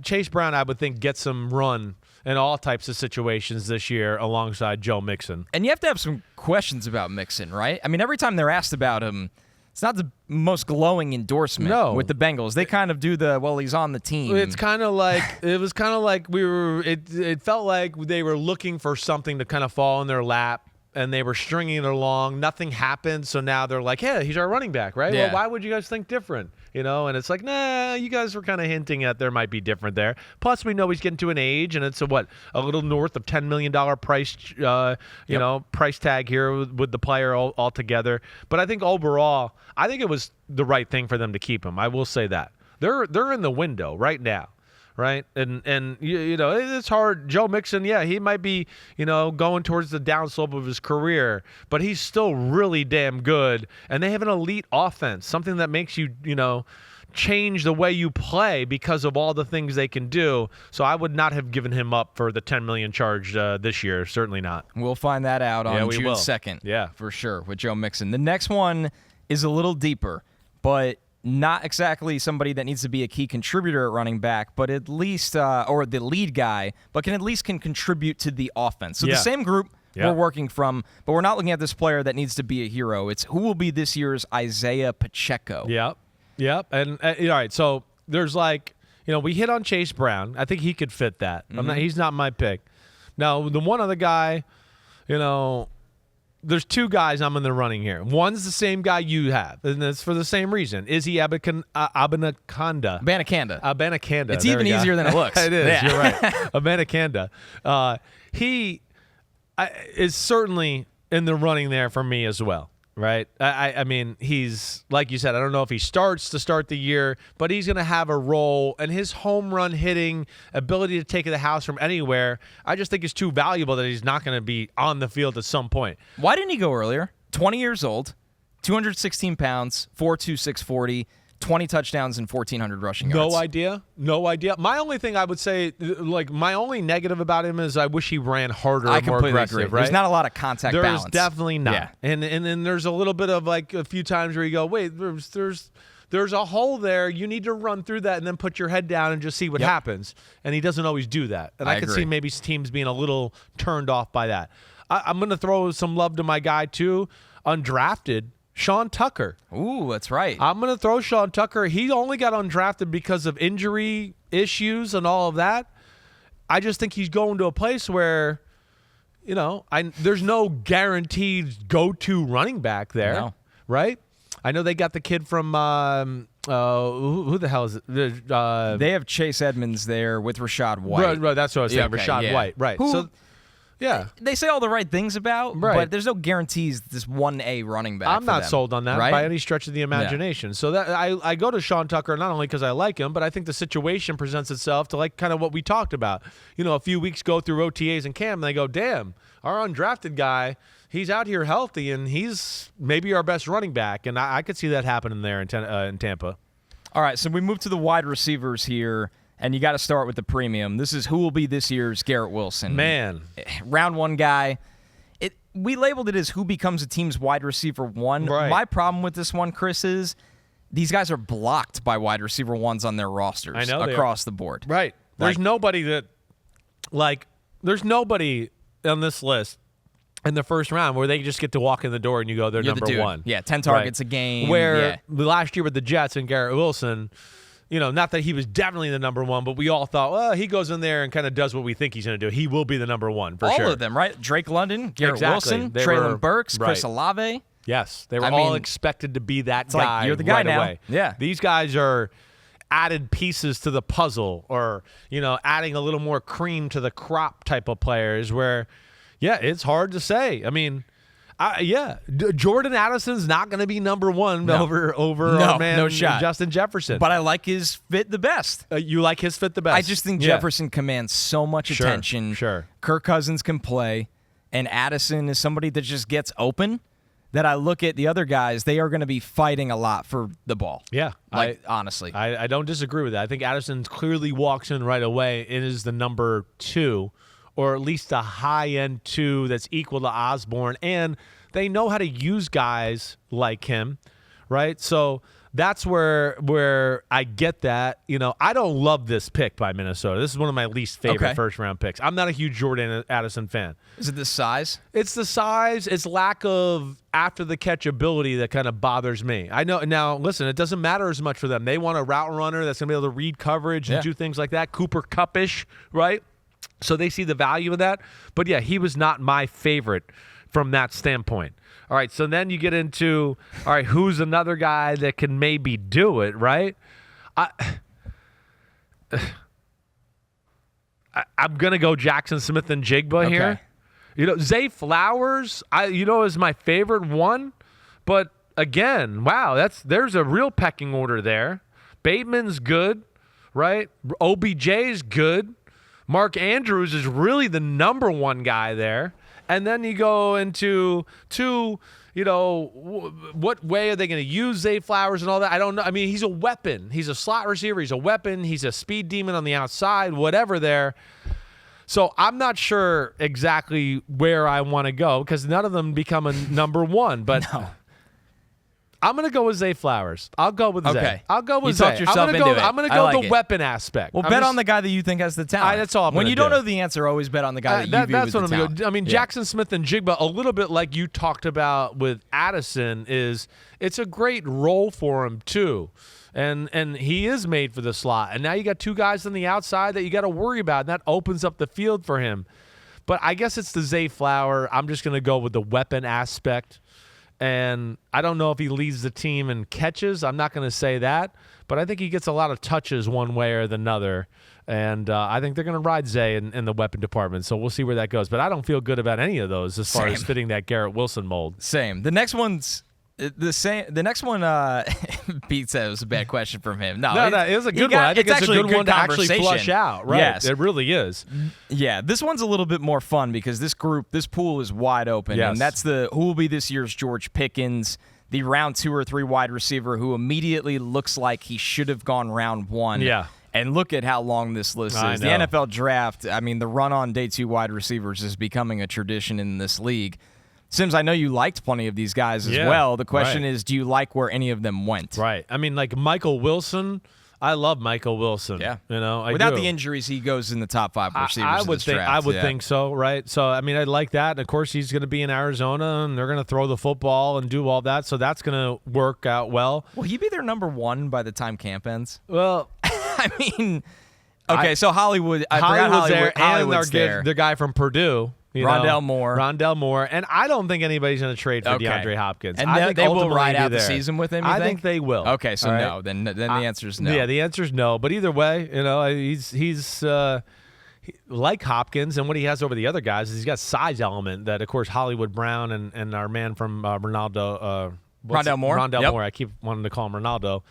Speaker 2: Chase Brown, I would think, gets some run in all types of situations this year alongside Joe Mixon.
Speaker 3: And you have to have some questions about Mixon, right? I mean, every time they're asked about him, it's not the most glowing endorsement with the Bengals. They kind of do he's on the team.
Speaker 2: It's kind of like it felt like they were looking for something to kind of fall in their lap. And they were stringing it along. Nothing happened. So now they're like, hey, he's our running back, right?
Speaker 3: Yeah.
Speaker 2: Well, why would you guys think different? And it's like, nah, you guys were kind of hinting at there might be different there. Plus, we know he's getting to an age, and it's a little north of $10 million price, price tag here with the player altogether. But I think overall, it was the right thing for them to keep him. I will say that. They're in the window right now. Right. And it's hard. Joe Mixon, he might be, going towards the downslope of his career, but he's still really damn good. And they have an elite offense, something that makes you, change the way you play because of all the things they can do. So I would not have given him up for the $10 million charge this year. Certainly not.
Speaker 3: We'll find that out on June 2nd.
Speaker 2: Yeah,
Speaker 3: for sure, with Joe Mixon. The next one is a little deeper, but not exactly somebody that needs to be a key contributor at running back, but at least, or the lead guy, but can contribute to the offense. So the same group we're working from, but we're not looking at this player that needs to be a hero. It's who will be this year's Isiah Pacheco.
Speaker 2: Yep. And all right, so there's we hit on Chase Brown. I think he could fit that.
Speaker 3: Mm-hmm.
Speaker 2: He's not my pick. Now, the one other guy, there's two guys I'm in the running here. One's the same guy you have, and it's for the same reason. Izzy Abanikanda. Abanikanda.
Speaker 3: It's even easier than it looks.
Speaker 2: It is. You're right. Abanikanda. He is certainly in the running there for me as well. Right. I mean, he's, like you said, I don't know if he starts to start the year, but he's going to have a role, and his home run hitting ability to take the house from anywhere, I just think is too valuable that he's not going to be on the field at some point.
Speaker 3: Why didn't he go earlier? 20 years old, 216 pounds, 4'2", 640, 20 touchdowns and 1,400 rushing yards.
Speaker 2: No idea. My only thing I would say, my only negative about him is I wish he ran harder and more aggressive.
Speaker 3: Agree.
Speaker 2: Right?
Speaker 3: There's not a lot of contact balance.
Speaker 2: There's definitely not.
Speaker 3: Yeah.
Speaker 2: And then there's a little bit of a few times where you go, wait, there's a hole there. You need to run through that and then put your head down and just see what happens. And he doesn't always do that. And I can see maybe teams being a little turned off by that. I'm going to throw some love to my guy too, undrafted, Sean Tucker.
Speaker 3: Ooh, that's right.
Speaker 2: I'm going to throw Sean Tucker. He only got undrafted because of injury issues and all of that. I just think he's going to a place where, there's no guaranteed go-to running back there, right? I know they got the kid from who the hell is it?
Speaker 3: They have Chase Edmonds there with Rachaad White.
Speaker 2: Right, that's what I was saying. Rachaad White, right.
Speaker 3: They say all the right things about, but there's no guarantees this 1A running back.
Speaker 2: I'm not sold on that by any stretch of the imagination. So that I go to Sean Tucker not only because I like him, but I think the situation presents itself to kind of what we talked about. A few weeks go through OTAs and camp, and they go, damn, our undrafted guy, he's out here healthy, and he's maybe our best running back. And I could see that happening there in Tampa.
Speaker 3: All right, so we move to the wide receivers here, and you got to start with the premium. This is who will be this year's Garrett Wilson.
Speaker 2: Man.
Speaker 3: Round one guy. We labeled it as who becomes a team's wide receiver one.
Speaker 2: Right.
Speaker 3: My problem with this one, Chris, is these guys are blocked by wide receiver ones on their rosters across the board.
Speaker 2: Right. There's nobody that, there's nobody on this list in the first round where they just get to walk in the door and you go, they're number one.
Speaker 3: Yeah, 10 targets a game.
Speaker 2: Where last year with the Jets and Garrett Wilson, not that he was definitely the number one, but we all thought, well, he goes in there and kind of does what we think he's going to do. He will be the number one for sure.
Speaker 3: All of them, right? Drake London, Garrett Wilson, Treylon Burks, Chris Olave.
Speaker 2: Yes, they were all expected to be that guy.
Speaker 3: You're the guy now.
Speaker 2: Away.
Speaker 3: Yeah.
Speaker 2: These guys are added pieces to the puzzle or, adding a little more cream to the crop type of players where, it's hard to say. I mean, Jordan Addison's not going to be number one over our man Justin Jefferson.
Speaker 3: But I like his fit the best.
Speaker 2: You like his fit the best?
Speaker 3: I just think Jefferson commands so much attention.
Speaker 2: Sure.
Speaker 3: Kirk Cousins can play, and Addison is somebody that just gets open. That I look at the other guys, they are going to be fighting a lot for the ball.
Speaker 2: Yeah.
Speaker 3: Honestly.
Speaker 2: I don't disagree with that. I think Addison clearly walks in right away and is the number 2, or at least a high-end 2 that's equal to Osborne. And they know how to use guys like him, right? So that's where I get that. I don't love this pick by Minnesota. This is one of my least favorite first-round picks. I'm not a huge Jordan Addison fan.
Speaker 3: Is it the size?
Speaker 2: It's the size. It's lack of after-the-catch ability that kind of bothers me. I know. Now, listen, it doesn't matter as much for them. They want a route runner that's going to be able to read coverage and do things like that. Cooper Kupp-ish, right? So they see the value of that. But, he was not my favorite from that standpoint. All right, so then you get into, who's another guy that can maybe do it, right? I'm going to go Jackson Smith and Jigba here. Zay Flowers, is my favorite one. But, again, wow, there's a real pecking order there. Bateman's good, right? OBJ's good. Mark Andrews is really the number one guy there. And then you go into what way are they going to use Zay Flowers and all that? I don't know. I mean, he's a weapon. He's a slot receiver. He's a weapon. He's a speed demon on the outside, whatever there. So I'm not sure exactly where I want to go because none of them become a number one. But I'm going to go with Zay Flowers. I'll go with Zay. I'll go with Zay.
Speaker 3: You talked yourself into it.
Speaker 2: I'm going to go the weapon aspect.
Speaker 3: Well, bet on the guy that you think has the talent.
Speaker 2: That's all I'm
Speaker 3: When you don't
Speaker 2: do.
Speaker 3: know the answer, always bet on the guy that you view
Speaker 2: that's
Speaker 3: as the
Speaker 2: what I'm
Speaker 3: talent.
Speaker 2: going to do. I mean, Jackson Smith and Jigba, a little bit like you talked about with Addison, it's a great role for him too. And he is made for the slot. And now you got two guys on the outside that you got to worry about, and that opens up the field for him. But I guess it's the Zay Flower. I'm just going to go with the weapon aspect. And I don't know if he leads the team in catches. I'm not going to say that. But I think he gets a lot of touches one way or the other. And I think they're going to ride Zay in the weapon department. So we'll see where that goes. But I don't feel good about any of those as far as fitting that Garrett Wilson mold.
Speaker 3: Same. The next one's the same. The next one, Pete said it was a bad question from him. No,
Speaker 2: it was a good one. I think it's a good one to actually flush out. Right.
Speaker 3: Yes.
Speaker 2: It really is.
Speaker 3: Yeah, this one's a little bit more fun because this pool is wide open.
Speaker 2: Yes.
Speaker 3: And that's who will be this year's George Pickens, the round 2 or 3 wide receiver who immediately looks like he should have gone round 1.
Speaker 2: Yeah.
Speaker 3: And look at how long this list is. The NFL draft, I mean, the run on day 2 wide receivers is becoming a tradition in this league. Sims, I know you liked plenty of these guys as well. The question is, do you like where any of them went?
Speaker 2: Right. I mean, like Michael Wilson, I love Michael Wilson.
Speaker 3: Yeah.
Speaker 2: Without
Speaker 3: the injuries, he goes in the top 5 receivers
Speaker 2: I would
Speaker 3: in this draft.
Speaker 2: I would think so, right? So, I mean, I like that. And of course, he's going to be in Arizona, and they're going to throw the football and do all that. So that's going to work out well.
Speaker 3: Will he be their number 1 by the time camp ends?
Speaker 2: Well,
Speaker 3: I mean, okay, so Hollywood. I forgot Hollywood's there.
Speaker 2: The guy from Purdue.
Speaker 3: Rondell
Speaker 2: Moore. And I don't think anybody's going to trade for DeAndre Hopkins.
Speaker 3: And
Speaker 2: I think
Speaker 3: they will ride out the season with him, you
Speaker 2: I think they will.
Speaker 3: Okay, so no. Then the answer is no.
Speaker 2: Yeah, the answer is no. But either way, he's like Hopkins, and what he has over the other guys is he's got size element that, of course, Hollywood Brown and our man from Rondell Moore. I keep wanting to call him Ronaldo.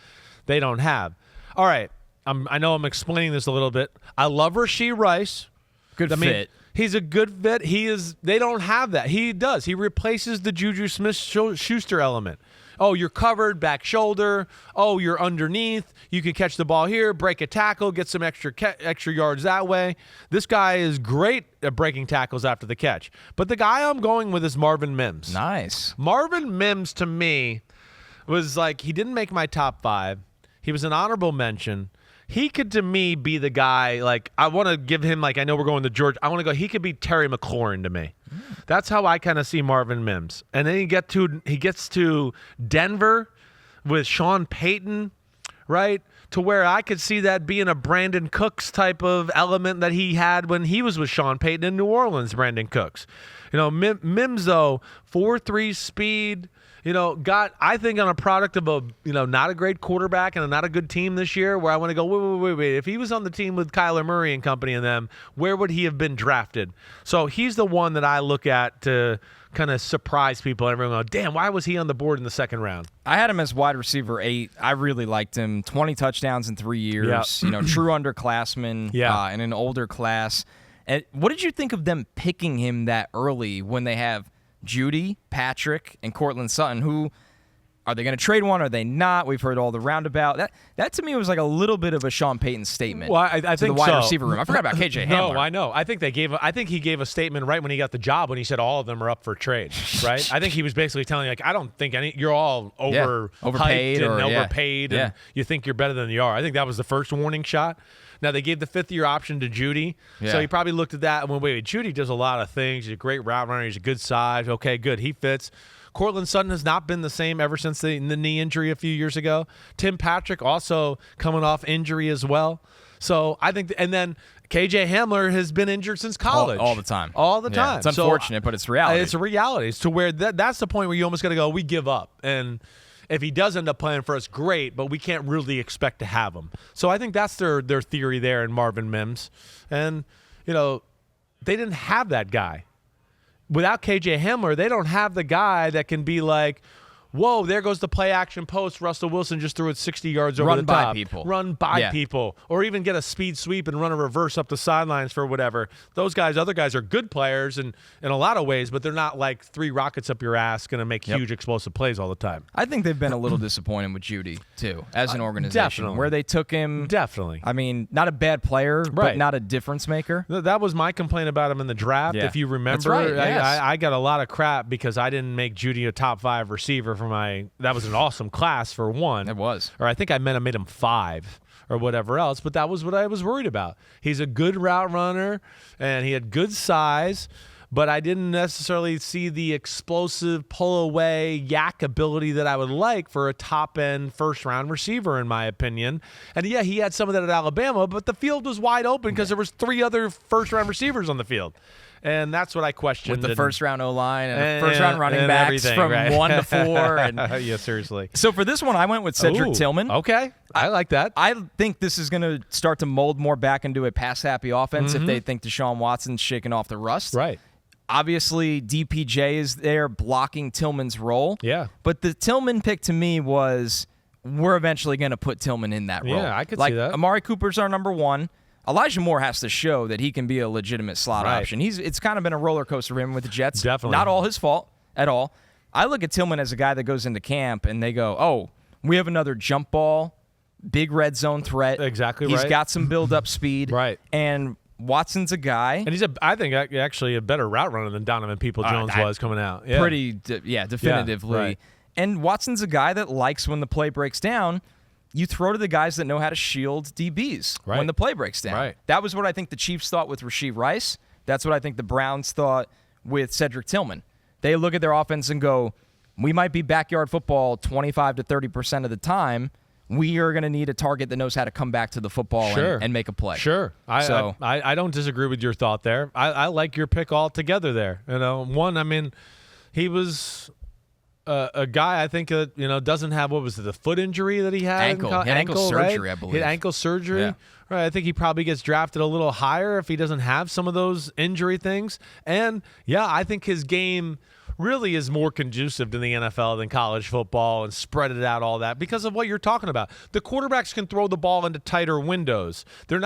Speaker 2: They don't have. All right. I know I'm explaining this a little bit. I love Rashee Rice.
Speaker 3: Good fit.
Speaker 2: He's a good fit. They don't have that. He does. He replaces the Juju Smith-Schuster element. Oh, you're covered, back shoulder. Oh, you're underneath. You can catch the ball here, break a tackle, get some extra yards that way. This guy is great at breaking tackles after the catch. But the guy I'm going with is Marvin Mims.
Speaker 3: Nice.
Speaker 2: Marvin Mims, to me, was like, he didn't make my top 5. He was an honorable mention. He could, to me, be the guy, like, I want to give him, like, I know we're going to George. I want to go, he could be Terry McLaurin to me. That's how I kind of see Marvin Mims. And then he gets to Denver with Sean Payton, right? To where I could see that being a Brandon Cooks type of element that he had when he was with Sean Payton in New Orleans, Brandon Cooks. You know, Mims, though, 4.3 speed, you know, got, I think, on a product of a, you know, not a great quarterback and a not a good team this year, where I want to go, wait. If he was on the team with Kyler Murray and company and them, where would he have been drafted? So he's the one that I look at to kind of surprise people. Everyone go, damn, why was he on the board in the second round?
Speaker 3: I had him as wide receiver 8. I really liked him. 20 touchdowns in 3 years.
Speaker 2: Yep.
Speaker 3: You know, true underclassman in an older class. And what did you think of them picking him that early when they have Judy, Patrick, and Cortland Sutton? Who are they going to trade one? Are they not? We've heard all the roundabout. That to me was like a little bit of a Sean Payton statement.
Speaker 2: Well, I think
Speaker 3: the wide
Speaker 2: so.
Speaker 3: receiver room. I forgot about KJ Hamler.
Speaker 2: No, I know. I think he gave a statement right when he got the job when he said all of them are up for trade. Right? I think he was basically telling, like, I don't think you're all overpaid and overpaid, and you think you're better than you are. I think that was the first warning shot. Now, they gave the 5th-year option to Judy, so he probably looked at that and went, wait, Judy does a lot of things. He's a great route runner. He's a good size. Okay, good. He fits. Cortland Sutton has not been the same ever since the knee injury a few years ago. Tim Patrick also coming off injury as well. So I think, and then KJ Hamler has been injured since college.
Speaker 3: All the time.
Speaker 2: All the time.
Speaker 3: It's unfortunate, but it's reality.
Speaker 2: It's a reality. It's to where that's the point where you almost got to go, we give up. And if he does end up playing for us, great, but we can't really expect to have him. So I think that's their theory there in Marvin Mims. And, you know, they didn't have that guy. Without KJ Hamler, they don't have the guy that can be like, whoa, there goes the play action post. Russell Wilson just threw it 60 yards over the top. Run by people. Or even get a speed sweep and run a reverse up the sidelines for whatever. Those guys, other guys are good players in a lot of ways, but they're not like 3 rockets up your ass going to make huge explosive plays all the time.
Speaker 3: I think they've been a little disappointed with Judy, too, as an organization.
Speaker 2: Definitely.
Speaker 3: Where they took him.
Speaker 2: Definitely.
Speaker 3: I mean, not a bad player, but not a difference maker.
Speaker 2: That was my complaint about him in the draft, if you remember.
Speaker 3: That's right, yes.
Speaker 2: I got a lot of crap because I didn't make Judy a top 5 receiver for that was an awesome class for one.
Speaker 3: It was.
Speaker 2: Or I think I made him 5 or whatever else, but that was what I was worried about. He's a good route runner, and he had good size, but I didn't necessarily see the explosive pull-away yak ability that I would like for a top-end first-round receiver, in my opinion. And, yeah, he had some of that at Alabama, but the field was wide open because there was 3 other first-round receivers on the field. And that's what I questioned.
Speaker 3: With the first-round O-line and the first-round running backs from 1 to 4. And
Speaker 2: yeah, seriously.
Speaker 3: So for this one, I went with Cedric Tillman.
Speaker 2: Okay. I like that.
Speaker 3: I think this is going to start to mold more back into a pass-happy offense if they think Deshaun Watson's shaking off the rust.
Speaker 2: Right.
Speaker 3: Obviously, DPJ is there blocking Tillman's role.
Speaker 2: Yeah.
Speaker 3: But the Tillman pick to me was, we're eventually going to put Tillman in that role.
Speaker 2: Yeah, I could see that.
Speaker 3: Amari Cooper's our number 1. Elijah Moore has to show that he can be a legitimate slot option. It's kind of been a roller coaster for him with the Jets.
Speaker 2: Definitely.
Speaker 3: Not all his fault at all. I look at Tillman as a guy that goes into camp and they go, oh, we have another jump ball, big red zone threat.
Speaker 2: Exactly
Speaker 3: He's got some build-up speed.
Speaker 2: Right.
Speaker 3: And Watson's a guy.
Speaker 2: And he's I think, actually a better route runner than Donovan Peoples-Jones was coming out. Yeah.
Speaker 3: Definitively.
Speaker 2: Yeah, right.
Speaker 3: And Watson's a guy that likes when the play breaks down, you throw to the guys that know how to shield DBs when the play breaks down.
Speaker 2: Right.
Speaker 3: That was what I think the Chiefs thought with Rashee Rice. That's what I think the Browns thought with Cedric Tillman. They look at their offense and go, we might be backyard football 25 to 30% of the time. We are going to need a target that knows how to come back to the football and make a play.
Speaker 2: Sure. I don't disagree with your thought there. I like your pick altogether there. You know, one, I mean, he was a guy I think doesn't have, what was it, the foot injury that he had?
Speaker 3: Ankle surgery,
Speaker 2: right?
Speaker 3: I believe.
Speaker 2: He had ankle surgery.
Speaker 3: Yeah.
Speaker 2: Right. I think he probably gets drafted a little higher if he doesn't have some of those injury things. And, yeah, I think his game really is more conducive to the NFL than college football and spread it out all that because of what you're talking about. The quarterbacks can throw the ball into tighter windows. The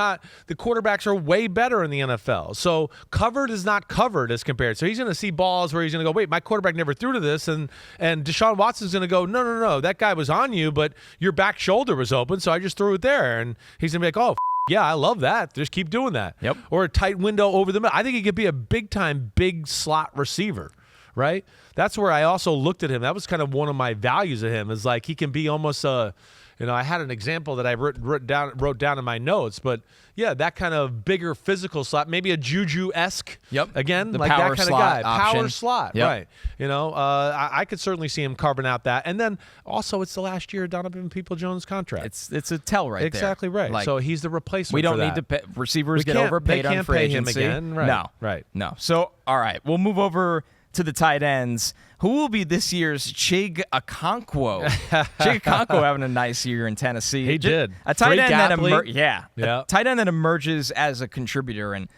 Speaker 2: quarterbacks are way better in the NFL. So covered is not covered as compared. So he's going to see balls where he's going to go, wait, my quarterback never threw to this. And Deshaun Watson's going to go, no, that guy was on you, but your back shoulder was open, so I just threw it there. And he's going to be like, oh, yeah, I love that. Just keep doing that.
Speaker 3: Yep.
Speaker 2: Or a tight window over the middle. I think he could be a big-time, big slot receiver, right? That's where I also looked at him. That was kind of one of my values of him is like he can be almost a, I had an example that I wrote down in my notes, but yeah, that kind of bigger physical slot, maybe a Juju-esque.
Speaker 3: Yep.
Speaker 2: Again,
Speaker 3: the
Speaker 2: like
Speaker 3: power
Speaker 2: that kind
Speaker 3: slot
Speaker 2: of guy.
Speaker 3: option.
Speaker 2: Power slot,
Speaker 3: yep.
Speaker 2: right. I could certainly see him carving out that. And then also it's the last year of Donovan Peoples-Jones' contract.
Speaker 3: It's a tell right
Speaker 2: exactly
Speaker 3: there.
Speaker 2: right.
Speaker 3: Like,
Speaker 2: so he's the replacement
Speaker 3: we don't
Speaker 2: for that.
Speaker 3: need to pay, receivers get overpaid on free agency.
Speaker 2: They can't pay him again. Right.
Speaker 3: No.
Speaker 2: Right.
Speaker 3: No. So, all right, we'll move over to the tight ends. Who will be this year's Chig Okonkwo? Chig Okonkwo having a nice year in Tennessee.
Speaker 2: He did.
Speaker 3: A tight end that
Speaker 2: Yeah.
Speaker 3: A tight end that emerges as a contributor, and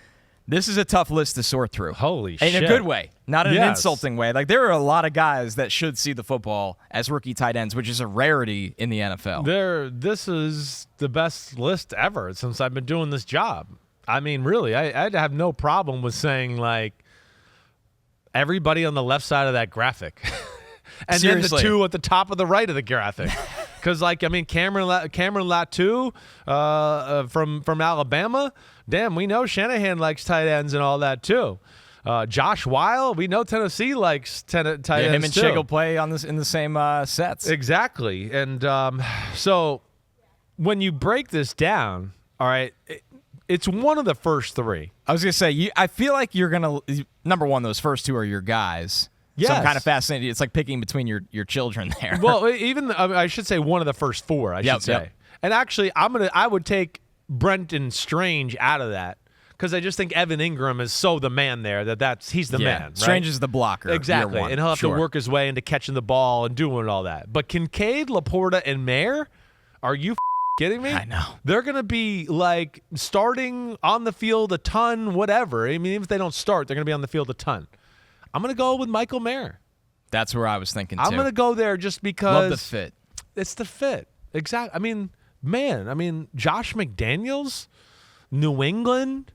Speaker 3: this is a tough list to sort through.
Speaker 2: Holy shit.
Speaker 3: In a good way, not in an insulting way. Like there are a lot of guys that should see the football as rookie tight ends, which is a rarity in the NFL.
Speaker 2: This is the best list ever since I've been doing this job. I mean, really, I'd have no problem with saying like everybody on the left side of that graphic. And
Speaker 3: Seriously.
Speaker 2: then the two at the top of the right of the graphic. Because, Cameron Latu from Alabama, damn, we know Shanahan likes tight ends and all that, too. Josh Weil, we know Tennessee likes tight ends,
Speaker 3: him and
Speaker 2: too.
Speaker 3: Chig will play in the same sets.
Speaker 2: Exactly. And so when you break this down, all right, it's one of the first three.
Speaker 3: I was going to say, I feel like you're going to – number one, those first two are your guys.
Speaker 2: Yes.
Speaker 3: So I'm kind of fascinated. It's like picking between your children there.
Speaker 2: Well, even I should say one of the first four, I should say.
Speaker 3: Yep.
Speaker 2: And actually, I would take Brenton Strange out of that because I just think Evan Ingram is so the man there he's the man. Right?
Speaker 3: Strange is the blocker.
Speaker 2: Exactly. And he'll have to work his way into catching the ball and doing all that. But Kincaid, Laporta, and Mayer, are you kidding me?
Speaker 3: I know.
Speaker 2: They're going to be like starting on the field a ton, whatever. I mean, even if they don't start, they're going to be on the field a ton. I'm going to go with Michael Mayer.
Speaker 3: That's where I was thinking, too.
Speaker 2: I'm going to go there just because.
Speaker 3: Love the fit.
Speaker 2: It's the fit. Exactly. I mean, Josh McDaniels, New England,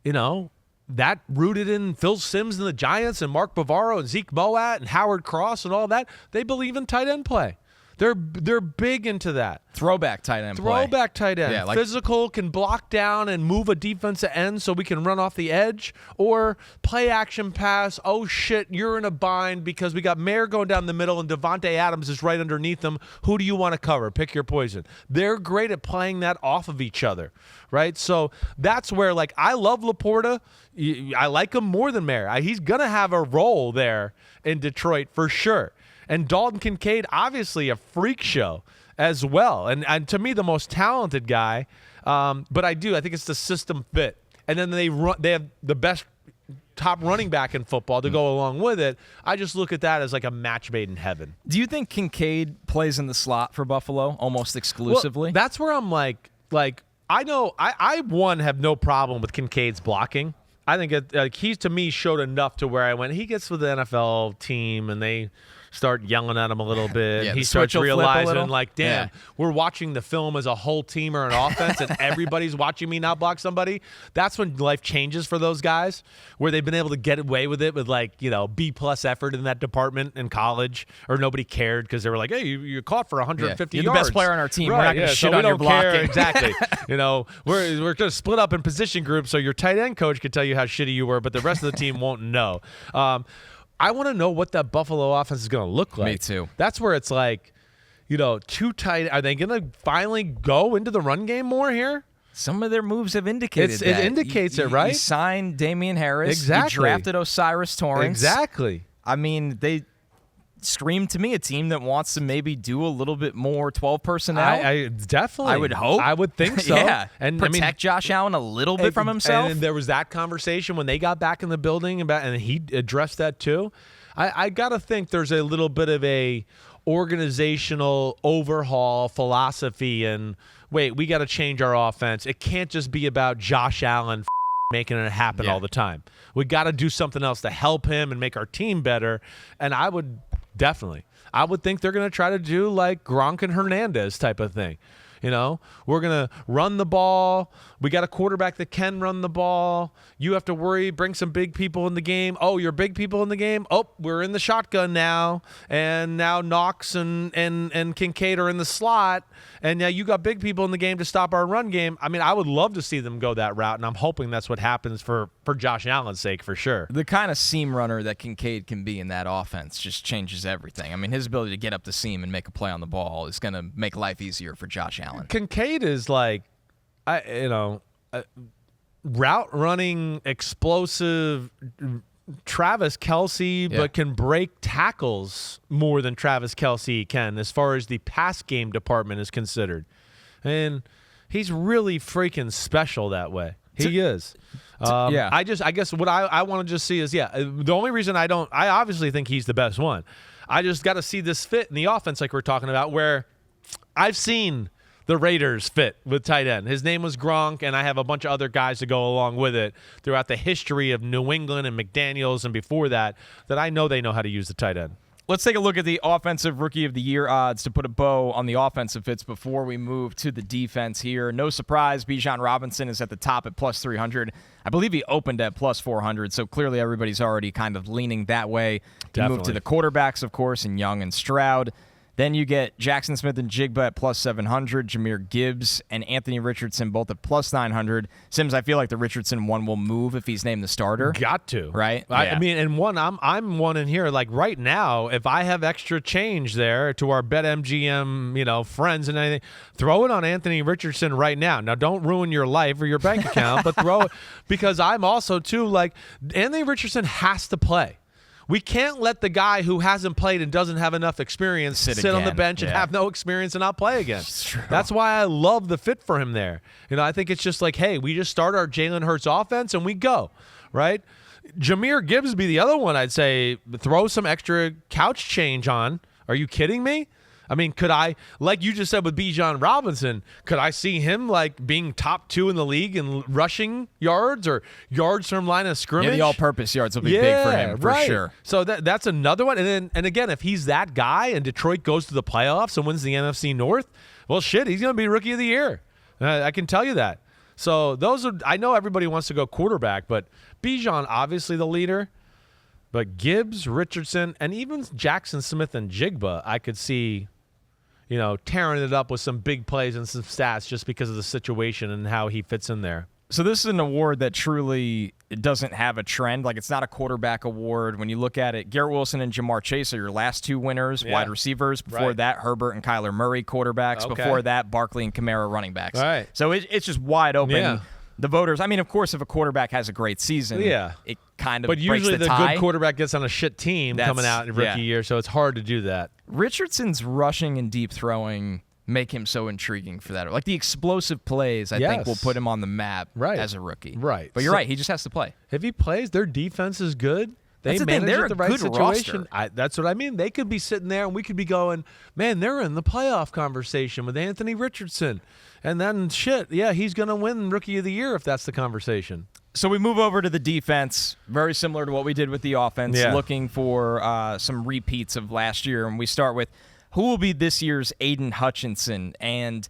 Speaker 2: that rooted in Phil Simms and the Giants and Mark Bavaro and Zeke Moat and Howard Cross and all that. They believe in tight end play. They're big into that.
Speaker 3: Throwback tight end play.
Speaker 2: Throwback tight end.
Speaker 3: Yeah,
Speaker 2: physical, can block down and move a defensive end so we can run off the edge. Or play action pass. Oh, shit, you're in a bind because we got Mayer going down the middle and Devontae Adams is right underneath them. Who do you want to cover? Pick your poison. They're great at playing that off of each other, right? So that's where, I love Laporta. I like him more than Mayer. He's going to have a role there in Detroit for sure. And Dalton Kincaid, obviously a freak show as well. And to me, the most talented guy. But I think it's the system fit. And then they have the best top running back in football to go along with it. I just look at that as like a match made in heaven.
Speaker 3: Do you think Kincaid plays in the slot for Buffalo almost exclusively?
Speaker 2: Well, that's where I'm like I know I have no problem with Kincaid's blocking. I think he, to me, showed enough to where I went, he gets with the NFL team and they start yelling at him a little bit.
Speaker 3: Yeah,
Speaker 2: he starts realizing, damn, we're watching the film as a whole team or an offense, and everybody's watching me not block somebody. That's when life changes for those guys, where they've been able to get away with it with B+ effort in that department in college, or nobody cared because they were like, hey, you're caught for 150
Speaker 3: you're
Speaker 2: yards.
Speaker 3: the best player on our team.
Speaker 2: Right,
Speaker 3: we're not going to shit on your blocking.
Speaker 2: Exactly. We're going to split up in position groups so your tight end coach can tell you how shitty you were, but the rest of the team won't know. I want to know what that Buffalo offense is going to look like.
Speaker 3: Me too.
Speaker 2: That's where it's too tight. Are they going to finally go into the run game more here?
Speaker 3: Some of their moves have indicated that.
Speaker 2: It indicates it, right?
Speaker 3: You signed Damian Harris.
Speaker 2: Exactly.
Speaker 3: You drafted Osiris Torrance.
Speaker 2: Exactly.
Speaker 3: I mean, they scream to me a team that wants to maybe do a little bit more 12 personnel.
Speaker 2: I definitely.
Speaker 3: I would hope.
Speaker 2: I would think so.
Speaker 3: Yeah.
Speaker 2: And
Speaker 3: protect Josh Allen a little bit from himself.
Speaker 2: And there was that conversation when they got back in the building and he addressed that too. I got to think there's a little bit of a organizational overhaul philosophy and wait, we got to change our offense. It can't just be about Josh Allen making it happen all the time. We got to do something else to help him and make our team better. And I would think they're going to try to do like Gronk and Hernandez type of thing. You know, we're going to run the ball. We got a quarterback that can run the ball. You have to worry, bring some big people in the game. Oh, you're big people in the game? Oh, we're in the shotgun now. And now Knox and Kincaid are in the slot. And now you got big people in the game to stop our run game. I mean, I would love to see them go that route, and I'm hoping that's what happens for Josh Allen's sake for sure.
Speaker 3: The kind of seam runner that Kincaid can be in that offense just changes everything. I mean, his ability to get up the seam and make a play on the ball is going to make life easier for Josh Allen.
Speaker 2: Kincaid is like, route running, explosive Travis Kelce, but can break tackles more than Travis Kelce can as far as the pass game department is considered. And he's really freaking special that way. He is. I guess what I want to just see is, the only reason I obviously think he's the best one. I just got to see this fit in the offense like we're talking about, where I've seen the Raiders fit with tight end. His name was Gronk, and I have a bunch of other guys to go along with it throughout the history of New England and McDaniels and before that I know they know how to use the tight end.
Speaker 3: Let's take a look at the Offensive Rookie of the Year odds to put a bow on the offensive fits before we move to the defense here. No surprise, Bijan Robinson is at the top at plus 300. I believe he opened at plus 400, so clearly everybody's already kind of leaning that way. You move to the quarterbacks, of course, in Young and Stroud. Then you get Jackson Smith and Jigba at plus 700, Jahmyr Gibbs and Anthony Richardson both at plus 900. Sims, I feel like the Richardson one will move if he's named the starter.
Speaker 2: Got to.
Speaker 3: Right?
Speaker 2: I mean, and one, I'm one in here, like right now, if I have extra change there to our BetMGM, friends and anything, throw it on Anthony Richardson right now. Now, don't ruin your life or your bank account, but throw it, because I'm also, too, like, Anthony Richardson has to play. We can't let the guy who hasn't played and doesn't have enough experience sit on the bench and have no experience and not play again. That's why I love the fit for him there. I think it's just like, hey, we just start our Jalen Hurts offense and we go, right? Jahmyr Gibbs be the other one I'd say throw some extra couch change on. Are you kidding me? I mean, could I, like you just said with Bijan Robinson, could I see him like being top 2 in the league in rushing yards or yards from line of scrimmage?
Speaker 3: Yeah, the all-purpose yards will be big for him, for sure.
Speaker 2: So that's another one. And again, if he's that guy and Detroit goes to the playoffs and wins the NFC North, well, shit, he's going to be Rookie of the Year. I can tell you that. So those are, I know everybody wants to go quarterback, but Bijan, obviously the leader. But Gibbs, Richardson, and even Jackson Smith and Jigba, I could see tearing it up with some big plays and some stats just because of the situation and how he fits in there.
Speaker 3: So this is an award that truly doesn't have a trend. Like, it's not a quarterback award. When you look at it, Garrett Wilson and Jamar Chase are your last 2 winners, wide receivers. Before that, Herbert and Kyler Murray, quarterbacks. Okay. Before that, Barkley and Kamara, running backs.
Speaker 2: All right.
Speaker 3: So it's just wide open. Yeah. The voters, I mean, of course, if a quarterback has a great season, it kind of breaks the tie.
Speaker 2: But usually the good quarterback gets on a shit team coming out in rookie year, so it's hard to do that.
Speaker 3: Richardson's rushing and deep throwing make him so intriguing for that. Like the explosive plays, I think, will put him on the map as a rookie.
Speaker 2: Right.
Speaker 3: But you're right, he just has to play.
Speaker 2: If he plays, their defense is good. They manage it the right situation. That's what I mean. They could be sitting there, and we could be going, man, they're in the playoff conversation with Anthony Richardson. And then, he's going to win Rookie of the Year if that's the conversation.
Speaker 3: So we move over to the defense, very similar to what we did with the offense, looking for some repeats of last year. And we start with who will be this year's Aidan Hutchinson. And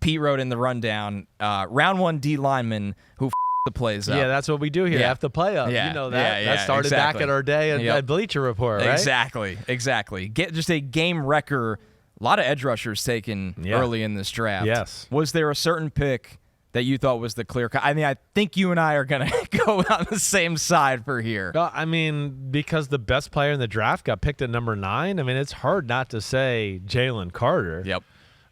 Speaker 3: Pete wrote in the rundown, round 1 D lineman who the plays up.
Speaker 2: Yeah, that's what we do here after the playoff.
Speaker 3: Yeah.
Speaker 2: You know that. That started back at our day at Bleacher Report, right?
Speaker 3: Exactly. Get just a game wrecker. A lot of edge rushers taken early in this draft.
Speaker 2: Yes.
Speaker 3: Was there a certain pick that you thought was the clear cut? I mean, I think you and I are going to go on the same side for here.
Speaker 2: I mean, because the best player in the draft got picked at number 9, I mean, it's hard not to say Jalen Carter.
Speaker 3: Yep.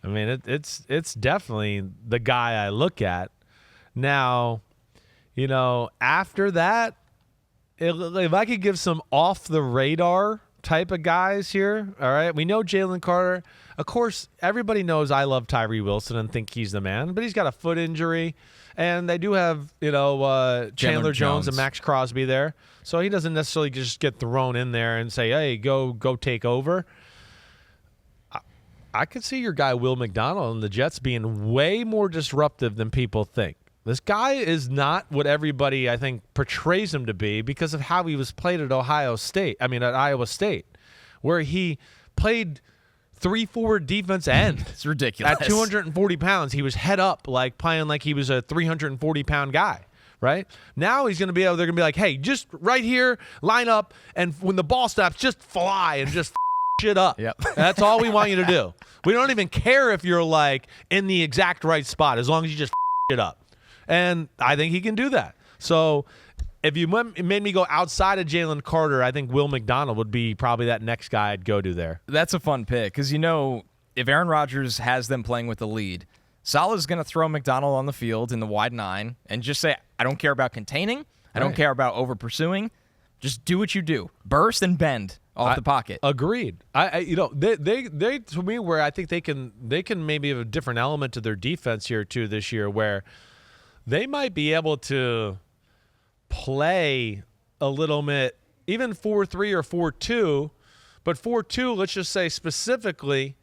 Speaker 2: I mean, it's definitely the guy I look at. Now, after that, if I could give some off-the-radar type of guys here, all right? We know Jalen Carter. Of course, everybody knows I love Tyree Wilson and think he's the man, but he's got a foot injury. And they do have, Chandler Jones and Max Crosby there. So he doesn't necessarily just get thrown in there and say, hey, go take over. I could see your guy Will McDonald and the Jets being way more disruptive than people think. This guy is not what everybody, I think, portrays him to be because of how he was played at Iowa State, where he played 3-4 defense end.
Speaker 3: It's ridiculous.
Speaker 2: At 240 pounds, he was head up, like playing like he was a 340-pound guy, right? Now he's going to be able, they're going to be like, hey, just right here, line up, and when the ball stops, just fly and just shit up.
Speaker 3: Yep.
Speaker 2: That's all we want you to do. We don't even care if you're like in the exact right spot, as long as you just shit up. And I think he can do that. So if you made me go outside of Jalen Carter, I think Will McDonald would be probably that next guy I'd go to there.
Speaker 3: That's a fun pick because, if Aaron Rodgers has them playing with the lead, Saleh's going to throw McDonald on the field in the wide 9 and just say, I don't care about containing. I don't care about over-pursuing. Just do what you do. Burst and bend off the pocket.
Speaker 2: Agreed. They to me, where I think they can maybe have a different element to their defense here too this year, where they might be able to play a little bit, even 4-3 or 4-2, but 4-2, let's just say specifically,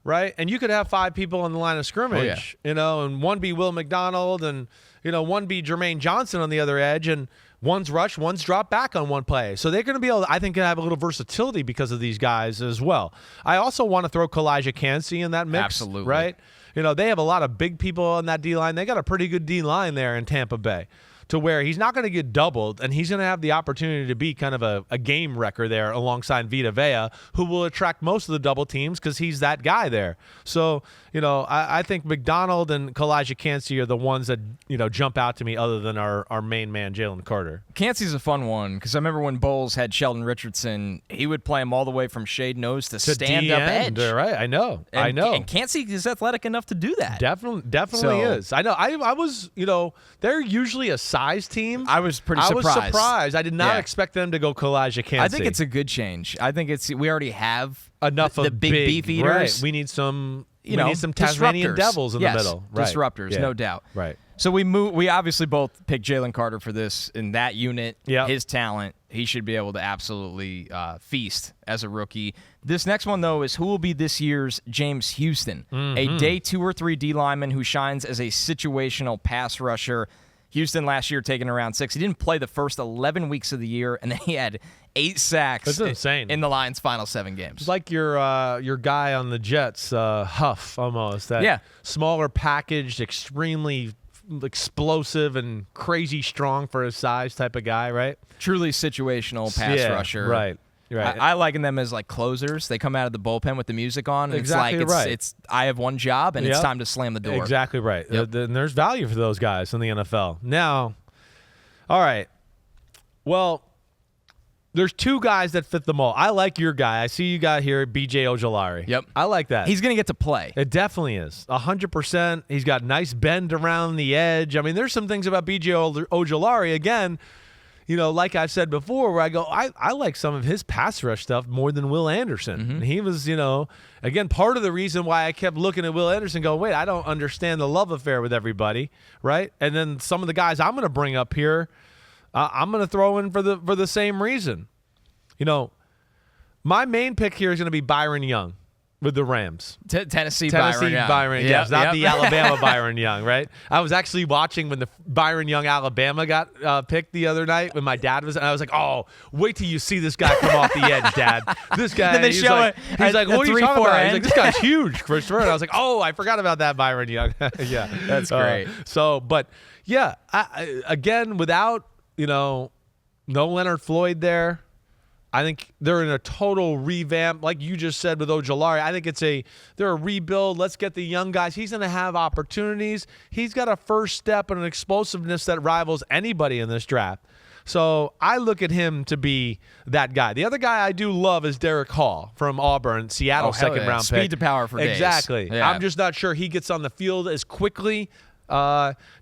Speaker 2: right? And you could have 5 people on the line of scrimmage, and one be Will McDonald and, one be Jermaine Johnson on the other edge, and one's rush, one's drop back on one play. So they're going to be able to, I think, have a little versatility because of these guys as well. I also want to throw Calijah Kancey in that mix.
Speaker 3: Absolutely.
Speaker 2: Right? They have a lot of big people on that D-line. They got a pretty good D-line there in Tampa Bay, to where he's not going to get doubled, and he's going to have the opportunity to be kind of a game wrecker there alongside Vita Vea, who will attract most of the double teams because he's that guy there. So, I think McDonald and Calijah Kancey are the ones that, jump out to me other than our main man, Jalen Carter.
Speaker 3: Kancey's a fun one because I remember when Bowles had Sheldon Richardson, he would play him all the way from shade nose to stand-up edge.
Speaker 2: Right, I know.
Speaker 3: And Kancey is athletic enough to do that.
Speaker 2: Definitely is. I know. I was, they're usually a size team.
Speaker 3: I was pretty surprised.
Speaker 2: I was surprised. I did not expect them to go Calijah Kancey.
Speaker 3: I think it's a good change. I think we already have
Speaker 2: enough of
Speaker 3: the big beef eaters.
Speaker 2: Right. We need some Tasmanian devils in the middle. Right.
Speaker 3: Disruptors, no doubt.
Speaker 2: Right.
Speaker 3: So we obviously both picked Jalen Carter for this in that unit.
Speaker 2: Yep.
Speaker 3: His talent, he should be able to absolutely feast as a rookie. This next one, though, is who will be this year's James Houston, a day 2 or 3 D lineman who shines as a situational pass rusher. Houston last year taking around 6. He didn't play the first 11 weeks of the year, and then he had 8 sacks.
Speaker 2: That's insane.
Speaker 3: In the Lions' final 7 games.
Speaker 2: It's like your guy on the Jets, Huff, almost. That smaller packaged, extremely explosive and crazy strong for his size type of guy, right?
Speaker 3: Truly situational pass rusher.
Speaker 2: Right.
Speaker 3: I liken them as like closers. They come out of the bullpen with the music on. And
Speaker 2: exactly
Speaker 3: it's like it's I have one job and it's time to slam the door.
Speaker 2: Exactly right.
Speaker 3: Yep.
Speaker 2: And there's value for those guys in the NFL. Now, all right. Well, there's 2 guys that fit the mold. I like your guy. I see you got here, B.J. Ojulari.
Speaker 3: Yep.
Speaker 2: I like that.
Speaker 3: He's going to get to play.
Speaker 2: It definitely is. 100%. He's got nice bend around the edge. I mean, there's some things about B.J. Ojulari, again, like I've said before, where I go, I like some of his pass rush stuff more than Will Anderson.
Speaker 3: Mm-hmm.
Speaker 2: And he was, again, part of the reason why I kept looking at Will Anderson going, wait, I don't understand the love affair with everybody, right? And then some of the guys I'm going to bring up here, I'm going to throw in for the same reason. My main pick here is going to be Byron Young with the Rams.
Speaker 3: Tennessee Byron Young.
Speaker 2: Yes, not the Alabama Byron Young, right? I was actually watching when the Byron Young Alabama got picked the other night when my dad was, and I was like, oh, wait till you see this guy come off the edge, Dad. This guy,
Speaker 3: then they
Speaker 2: he's
Speaker 3: show
Speaker 2: like, what are you talking about? He's like, this guy's huge, Christopher. And I was like, oh, I forgot about that Byron Young. Yeah.
Speaker 3: That's great.
Speaker 2: Again, without, no Leonard Floyd there, I think they're in a total revamp, like you just said with Ojulari. I think they're a rebuild. Let's get the young guys. He's going to have opportunities. He's got a first step and an explosiveness that rivals anybody in this draft. So I look at him to be that guy. The other guy I do love is Derek Hall from Auburn, Seattle second-round pick.
Speaker 3: Speed to power for days.
Speaker 2: Exactly.
Speaker 3: Yeah.
Speaker 2: I'm just not sure he gets on the field as quickly.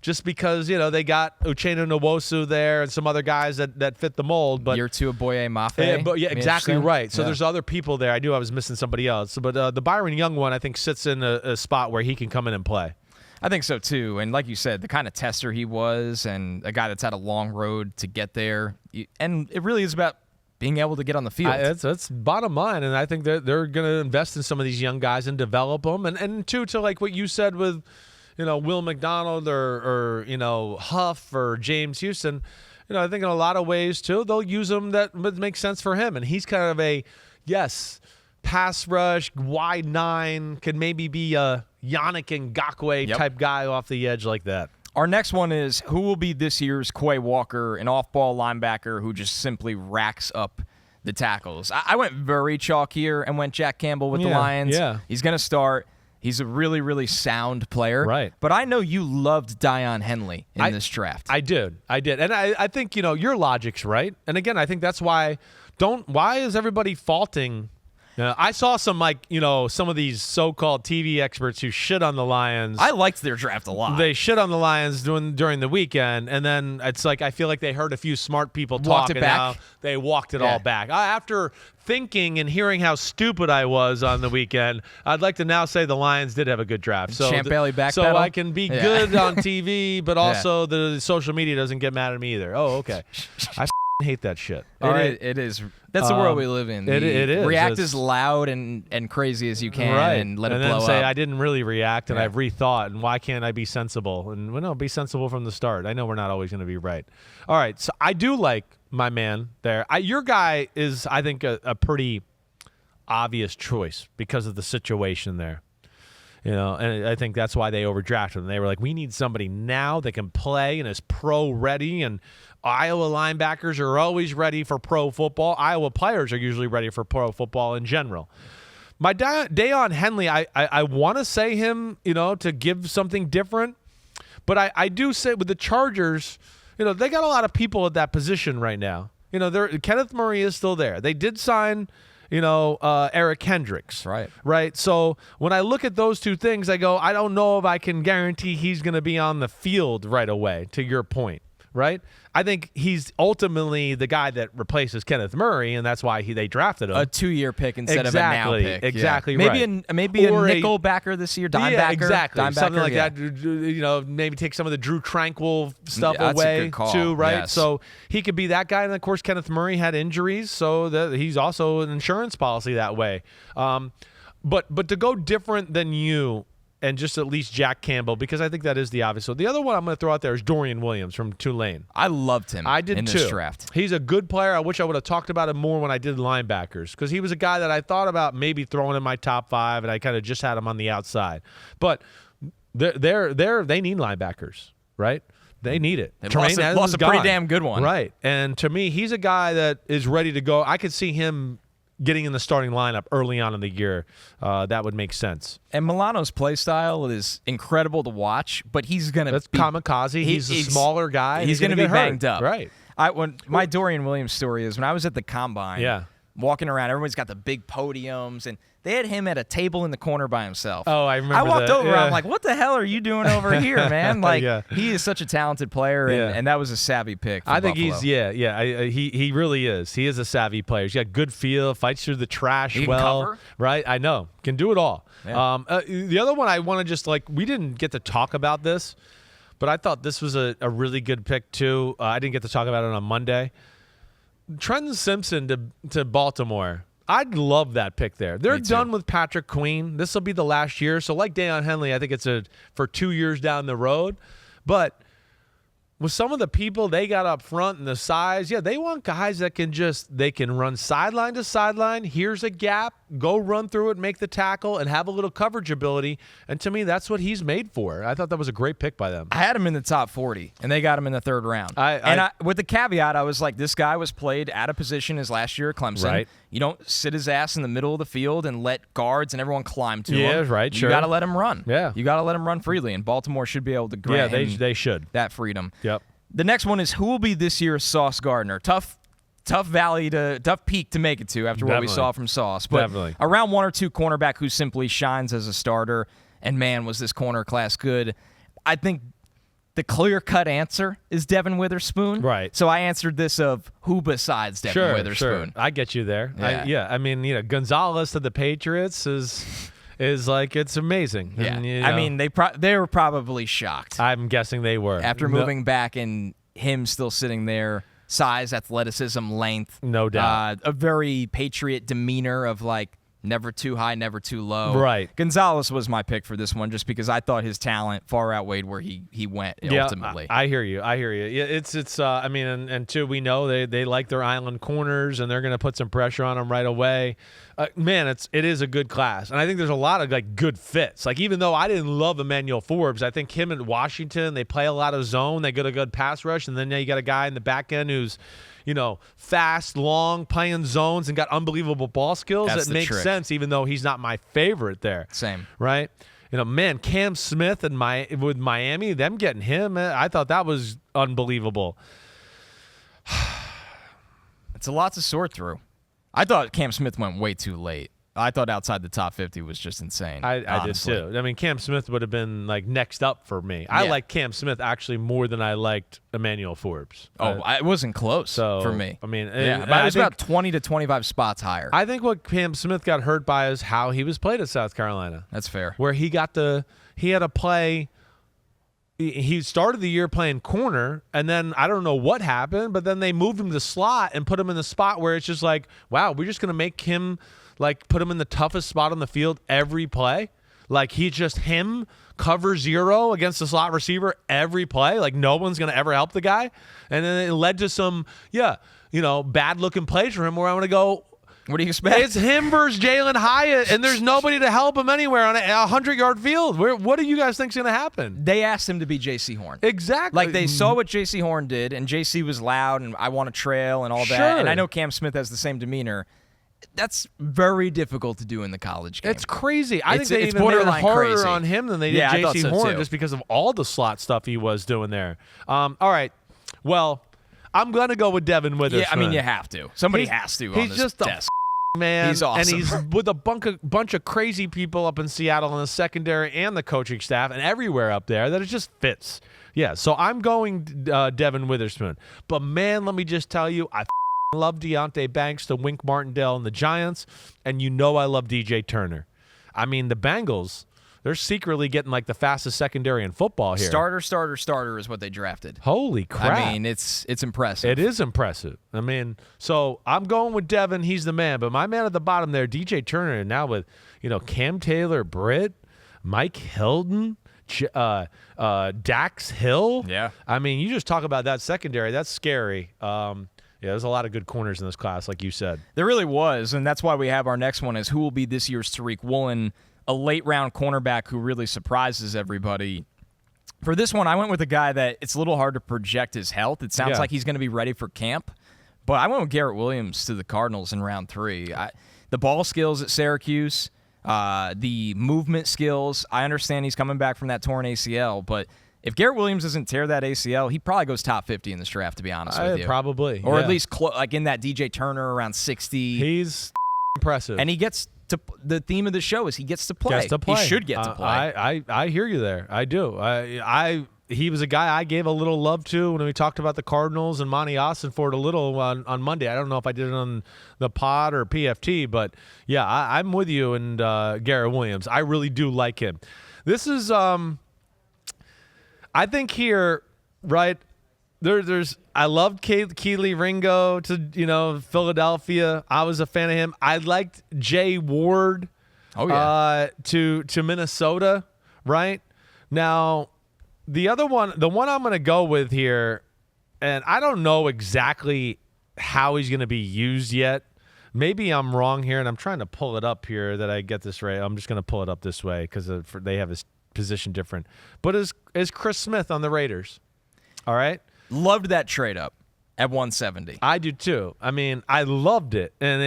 Speaker 2: Just because, they got Uchenna Nwosu there and some other guys that fit the mold. But
Speaker 3: year 2 of Boye Mafe.
Speaker 2: Exactly right. So there's other people there. I knew I was missing somebody else. But the Byron Young one, I think, sits in a spot where he can come in and play.
Speaker 3: I think so, too. And like you said, the kind of tester he was and a guy that's had a long road to get there. And it really is about being able to get on the field.
Speaker 2: That's bottom line. And I think they're going to invest in some of these young guys and develop them. And two, to like what you said with Will McDonald or Huff or James Houston, I think in a lot of ways too they'll use him that would make sense for him, and he's kind of a pass rush wide 9, could maybe be a Yannick Ngakoue type guy off the edge like that.
Speaker 3: Our next one is who will be this year's Quay Walker, an off-ball linebacker who just simply racks up the tackles. I went very chalk here and went Jack Campbell with the Lions.
Speaker 2: Yeah.
Speaker 3: He's going to start. He's a really, really sound player.
Speaker 2: Right.
Speaker 3: But I know you loved Deion Henley in this draft.
Speaker 2: I did. And I think, your logic's right. And again, I think that's why is everybody faulting? I saw some some of these so-called TV experts who shit on the Lions.
Speaker 3: I liked their draft a lot.
Speaker 2: They shit on the Lions during the weekend, and then it's like I feel like they heard a few smart people talk, and now they walked it all back. After thinking and hearing how stupid I was on the weekend, I'd like to now say the Lions did have a good draft. So
Speaker 3: Champ Bailey backpedal?
Speaker 2: So I can be good on TV, but also the social media doesn't get mad at me either. Oh, okay. I hate that shit.
Speaker 3: It is. That's the world we live in.
Speaker 2: It is.
Speaker 3: React as loud and crazy as you can, and let it blow up.
Speaker 2: And then say I didn't really react, and I've rethought, and why can't I be sensible? And be sensible from the start. I know we're not always going to be right. All right, so I do like my man there. Your guy is, I think, a pretty obvious choice because of the situation there. And I think that's why they overdrafted him. They were like, we need somebody now that can play and is pro ready. And Iowa linebackers are always ready for pro football. Iowa players are usually ready for pro football in general. My Deion Henley, I want to say him, to give something different. But I do say with the Chargers, they got a lot of people at that position right now. Kenneth Murray is still there. They did sign Eric Hendricks. Right. So when I look at those two things, I go, I don't know if I can guarantee he's going to be on the field right away, to your point. Right. I think he's ultimately the guy that replaces Kenneth Murray, and that's why they drafted him.
Speaker 3: A 2-year pick instead of a now pick.
Speaker 2: Exactly.
Speaker 3: Right. Maybe a nickel backer this year, dime backer.
Speaker 2: Exactly.
Speaker 3: Dime
Speaker 2: something
Speaker 3: backer,
Speaker 2: like that. Maybe take some of the Drew Tranquil stuff
Speaker 3: that's
Speaker 2: away
Speaker 3: a good call.
Speaker 2: too. Right.
Speaker 3: Yes.
Speaker 2: So he could be that guy, and of course Kenneth Murray had injuries, so that he's also an insurance policy that way. But to go different than you. And just at least Jack Campbell, because I think that is the obvious. So the other one I'm going to throw out there is Dorian Williams from Tulane.
Speaker 3: I loved him.
Speaker 2: I did
Speaker 3: in
Speaker 2: too.
Speaker 3: This draft.
Speaker 2: He's a good player. I wish I would have talked about him more when I did linebackers, because he was a guy that I thought about maybe throwing in my top 5, and I kind of just had him on the outside. But they need linebackers, right? They need it.
Speaker 3: They lost a pretty damn good one.
Speaker 2: Right. And to me, he's a guy that is ready to go. I could see him getting in the starting lineup early on in the year. That would make sense.
Speaker 3: And Milano's play style is incredible to watch, but he's going to be
Speaker 2: kamikaze. He's a smaller guy.
Speaker 3: He's going to be banged up.
Speaker 2: Right.
Speaker 3: My Dorian Williams story is when I was at the Combine, walking around, everyone's got the big podiums, and they had him at a table in the corner by himself.
Speaker 2: Oh, I remember
Speaker 3: I walked over,
Speaker 2: Yeah.
Speaker 3: I'm like, what the hell are you doing over here, man? Like, he is such a talented player, and that was a savvy pick for
Speaker 2: I think
Speaker 3: Buffalo.
Speaker 2: he really is. He is a savvy player. He's got good feel, fights through the trash
Speaker 3: he
Speaker 2: well.
Speaker 3: can cover.
Speaker 2: Right? I know. Can do it all.
Speaker 3: Yeah.
Speaker 2: The other one I want to just, we didn't get to talk about this, but I thought this was a really good pick too. I didn't get to talk about it on Monday. Trenton Simpson to Baltimore. I'd love that pick there. They're done with Patrick Queen. This will be the last year. So like Deion Henley, I think it's for 2 years down the road. But with some of the people they got up front and the size, they want guys that can run sideline to sideline. Here's a gap, go run through it, make the tackle, and have a little coverage ability. And to me, that's what he's made for. I thought that was a great pick by them.
Speaker 3: I had him in the top 40, and they got him in the 3rd round. With the caveat, I was like, this guy was played out of position his last year at Clemson.
Speaker 2: Right.
Speaker 3: You don't sit his ass in the middle of the field and let guards and everyone climb to him.
Speaker 2: Yeah, right,
Speaker 3: You
Speaker 2: sure.
Speaker 3: got to let him run.
Speaker 2: Yeah.
Speaker 3: You got to let him run freely, and Baltimore should be able to grant him
Speaker 2: they should.
Speaker 3: that freedom.
Speaker 2: Yep.
Speaker 3: The next one is who will be this year's Sauce Gardner. Tough peak to make it to after what we saw from Sauce. But around 1 or 2 cornerback who simply shines as a starter, and man, was this corner class good. I think the clear-cut answer is Devon Witherspoon.
Speaker 2: Right.
Speaker 3: So I answered this of who besides Devon Witherspoon.
Speaker 2: Sure. I get you there.
Speaker 3: Yeah.
Speaker 2: I mean, Gonzalez to the Patriots is like, it's amazing.
Speaker 3: Yeah.
Speaker 2: And,
Speaker 3: I mean, they were probably shocked.
Speaker 2: I'm guessing they were.
Speaker 3: After moving back and him still sitting there, size, athleticism, length.
Speaker 2: No doubt.
Speaker 3: A very Patriot demeanor of like, Never too high, never too low.
Speaker 2: Right.
Speaker 3: Gonzalez was my pick for this one just because I thought his talent far outweighed where he went ultimately.
Speaker 2: I hear you. Yeah, it's I mean, and two, we know they like their island corners, and they're going to put some pressure on them right away. Man, it is a good class, and I think there's a lot of like good fits. Like, even though I didn't love Emmanuel Forbes, I think him and Washington, they play a lot of zone. They get a good pass rush, and then you got a guy in the back end who's, fast, long, playing zones and got unbelievable ball skills.
Speaker 3: That's
Speaker 2: that makes
Speaker 3: trick.
Speaker 2: sense, even though he's not my favorite there.
Speaker 3: Same.
Speaker 2: Right? Man, Cam Smith and with Miami, them getting him, I thought that was unbelievable.
Speaker 3: It's a lot to sort through. I thought Cam Smith went way too late. I thought outside the top 50 was just insane.
Speaker 2: I did too. I mean, Cam Smith would have been like next up for me. I liked Cam Smith actually more than I liked Emmanuel Forbes.
Speaker 3: It wasn't close for me.
Speaker 2: I mean,
Speaker 3: but it was about 20 to 25 spots higher.
Speaker 2: I think what Cam Smith got hurt by is how he was played at South Carolina.
Speaker 3: That's fair.
Speaker 2: Where he had to play. He started the year playing corner, and then I don't know what happened, but then they moved him to slot and put him in the spot where it's just like, wow, we're just going to make him, like, put him in the toughest spot on the field every play. Like, he just cover 0 against the slot receiver every play. Like, no one's going to ever help the guy. And then it led to some, bad-looking plays for him where I want to go,
Speaker 3: what do you expect?
Speaker 2: It's him versus Jalen Hyatt, and there's nobody to help him anywhere on a 100-yard field. What do you guys think's going to happen?
Speaker 3: They asked him to be J.C. Horn.
Speaker 2: Exactly.
Speaker 3: Like, they saw what J.C. Horn did, and J.C. was loud, and I want to trail and all that.
Speaker 2: Sure.
Speaker 3: And I know Cam Smith has the same demeanor. That's very difficult to do in the college game.
Speaker 2: It's crazy. I think they
Speaker 3: it's
Speaker 2: even made it
Speaker 3: borderline
Speaker 2: harder
Speaker 3: crazy.
Speaker 2: on him than they did J.C.
Speaker 3: so
Speaker 2: Horn
Speaker 3: too.
Speaker 2: just because of all the slot stuff he was doing there. All right. Well, I'm going to go with Devon Witherspoon.
Speaker 3: Yeah, I mean, you have to. Somebody has to on
Speaker 2: he's
Speaker 3: this
Speaker 2: just
Speaker 3: desk.
Speaker 2: Man,
Speaker 3: he's awesome.
Speaker 2: And he's with a bunch of crazy people up in Seattle in the secondary and the coaching staff and everywhere up there that it just fits. Yeah, so I'm going Devon Witherspoon. But, man, let me just tell you, I love Deonte Banks, the Wink Martindale, and the Giants, and I love DJ Turner. I mean, the Bengals, they're secretly getting like the fastest secondary in football here.
Speaker 3: Starter is what they drafted.
Speaker 2: Holy crap.
Speaker 3: I mean, it's impressive.
Speaker 2: It is impressive. I mean, so I'm going with Devon. He's the man. But my man at the bottom there, DJ Turner, and now with, Cam Taylor, Britt, Mike Hilton, Dax Hill.
Speaker 3: Yeah.
Speaker 2: I mean, you just talk about that secondary. That's scary. Yeah, there's a lot of good corners in this class, like you said.
Speaker 3: There really was, and that's why we have our next one is who will be this year's Tariq Woolen, a late-round cornerback who really surprises everybody. For this one, I went with a guy that it's a little hard to project his health. It sounds like he's going to be ready for camp, but I went with Garrett Williams to the Cardinals in round 3. The ball skills at Syracuse, the movement skills, I understand he's coming back from that torn ACL, but if Garrett Williams doesn't tear that ACL, he probably goes top 50 in this draft, to be honest with you.
Speaker 2: Probably.
Speaker 3: Or at least like in that DJ Turner around 60.
Speaker 2: He's impressive.
Speaker 3: And he gets to – the theme of the show is he gets to play. He should get to play.
Speaker 2: I hear you there. I do. He was a guy I gave a little love to when we talked about the Cardinals and Monty Austin-Ford a little on Monday. I don't know if I did it on the pod or PFT, but, yeah, I'm with you and Garrett Williams. I really do like him. This is I think here, right, there's I loved Keely Ringo to, Philadelphia. I was a fan of him. I liked Jay Ward to Minnesota, right? Now, the one I'm going to go with here, and I don't know exactly how he's going to be used yet. Maybe I'm wrong here, and I'm trying to pull it up here that I get this right. I'm just going to pull it up this way because they have his position different. But is Chris Smith on the Raiders? All right.
Speaker 3: Loved that trade up at 170.
Speaker 2: I do too. I mean, I loved it, and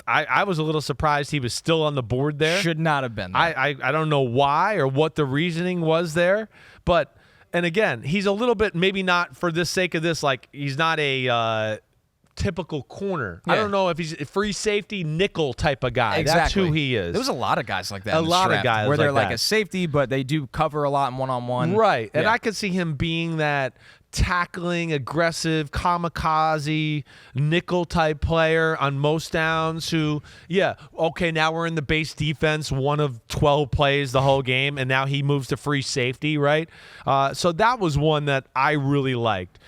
Speaker 2: I was a little surprised he was still on the board there.
Speaker 3: Should not have been there.
Speaker 2: I don't know why or what the reasoning was there, but and again, he's a little bit maybe not for the sake of this. Like he's not a typical corner. Yeah. I don't know if he's a free safety nickel type of guy.
Speaker 3: Exactly.
Speaker 2: That's who he is.
Speaker 3: There was a lot of guys like that.
Speaker 2: A lot of guys
Speaker 3: where they're
Speaker 2: like
Speaker 3: a safety, but they do cover a lot in one-on-one.
Speaker 2: Right, and
Speaker 3: yeah.
Speaker 2: I could see him being that tackling, aggressive, kamikaze, nickel type player on most downs who, now we're in the base defense, one of 12 plays the whole game, and now he moves to free safety, right? So that was one that I really liked.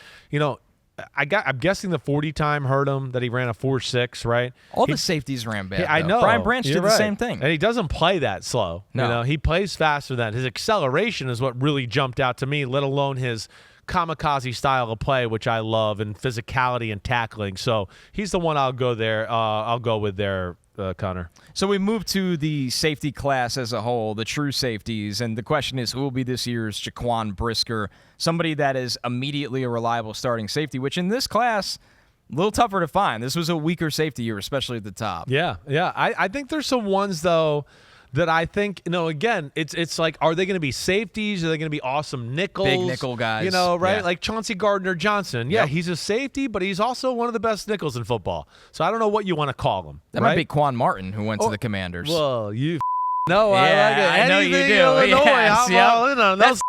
Speaker 2: I'm guessing the 40 time hurt him, that he ran a 4.6, right?
Speaker 3: All the safeties ran bad.
Speaker 2: I know.
Speaker 3: Brian Branch did the same thing.
Speaker 2: And he doesn't play that slow.
Speaker 3: No.
Speaker 2: He plays faster than that. His acceleration is what really jumped out to me, let alone his kamikaze style of play, which I love, and physicality and tackling. So he's the one I'll go with there, Connor.
Speaker 3: So we move to the safety class as a whole, the true safeties, and the question is, who will be this year's Jaquan Brisker, somebody that is immediately a reliable starting safety, which in this class, a little tougher to find. This was a weaker safety year, especially at the top.
Speaker 2: Yeah. I think there's some ones, though, that I think, again, it's like, are they going to be safeties? Are they going to be awesome nickels?
Speaker 3: Big nickel guys.
Speaker 2: Right?
Speaker 3: Yeah.
Speaker 2: Like Chauncey Gardner-Johnson. Yeah, he's a safety, but he's also one of the best nickels in football. So I don't know what you want to call him.
Speaker 3: That might be Quan Martin, who went to the Commanders.
Speaker 2: Well, you know,
Speaker 3: yeah,
Speaker 2: I like it.
Speaker 3: I know you do.
Speaker 2: Illinois,
Speaker 3: Yes,
Speaker 2: I'm all in on those.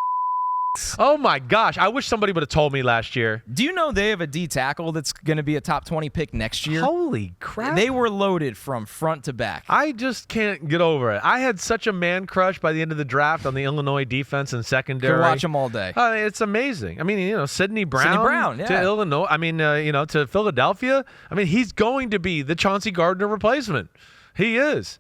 Speaker 2: Oh, my gosh. I wish somebody would have told me last year.
Speaker 3: Do you know they have a D tackle that's going to be a top 20 pick next year?
Speaker 2: Holy crap.
Speaker 3: They were loaded from front to back.
Speaker 2: I just can't get over it. I had such a man crush by the end of the draft on the Illinois defense and secondary.
Speaker 3: Could watch them all day.
Speaker 2: It's amazing. I mean, Sidney Brown
Speaker 3: yeah.
Speaker 2: to Illinois. I mean, to Philadelphia. I mean, he's going to be the Chauncey Gardner replacement. He is.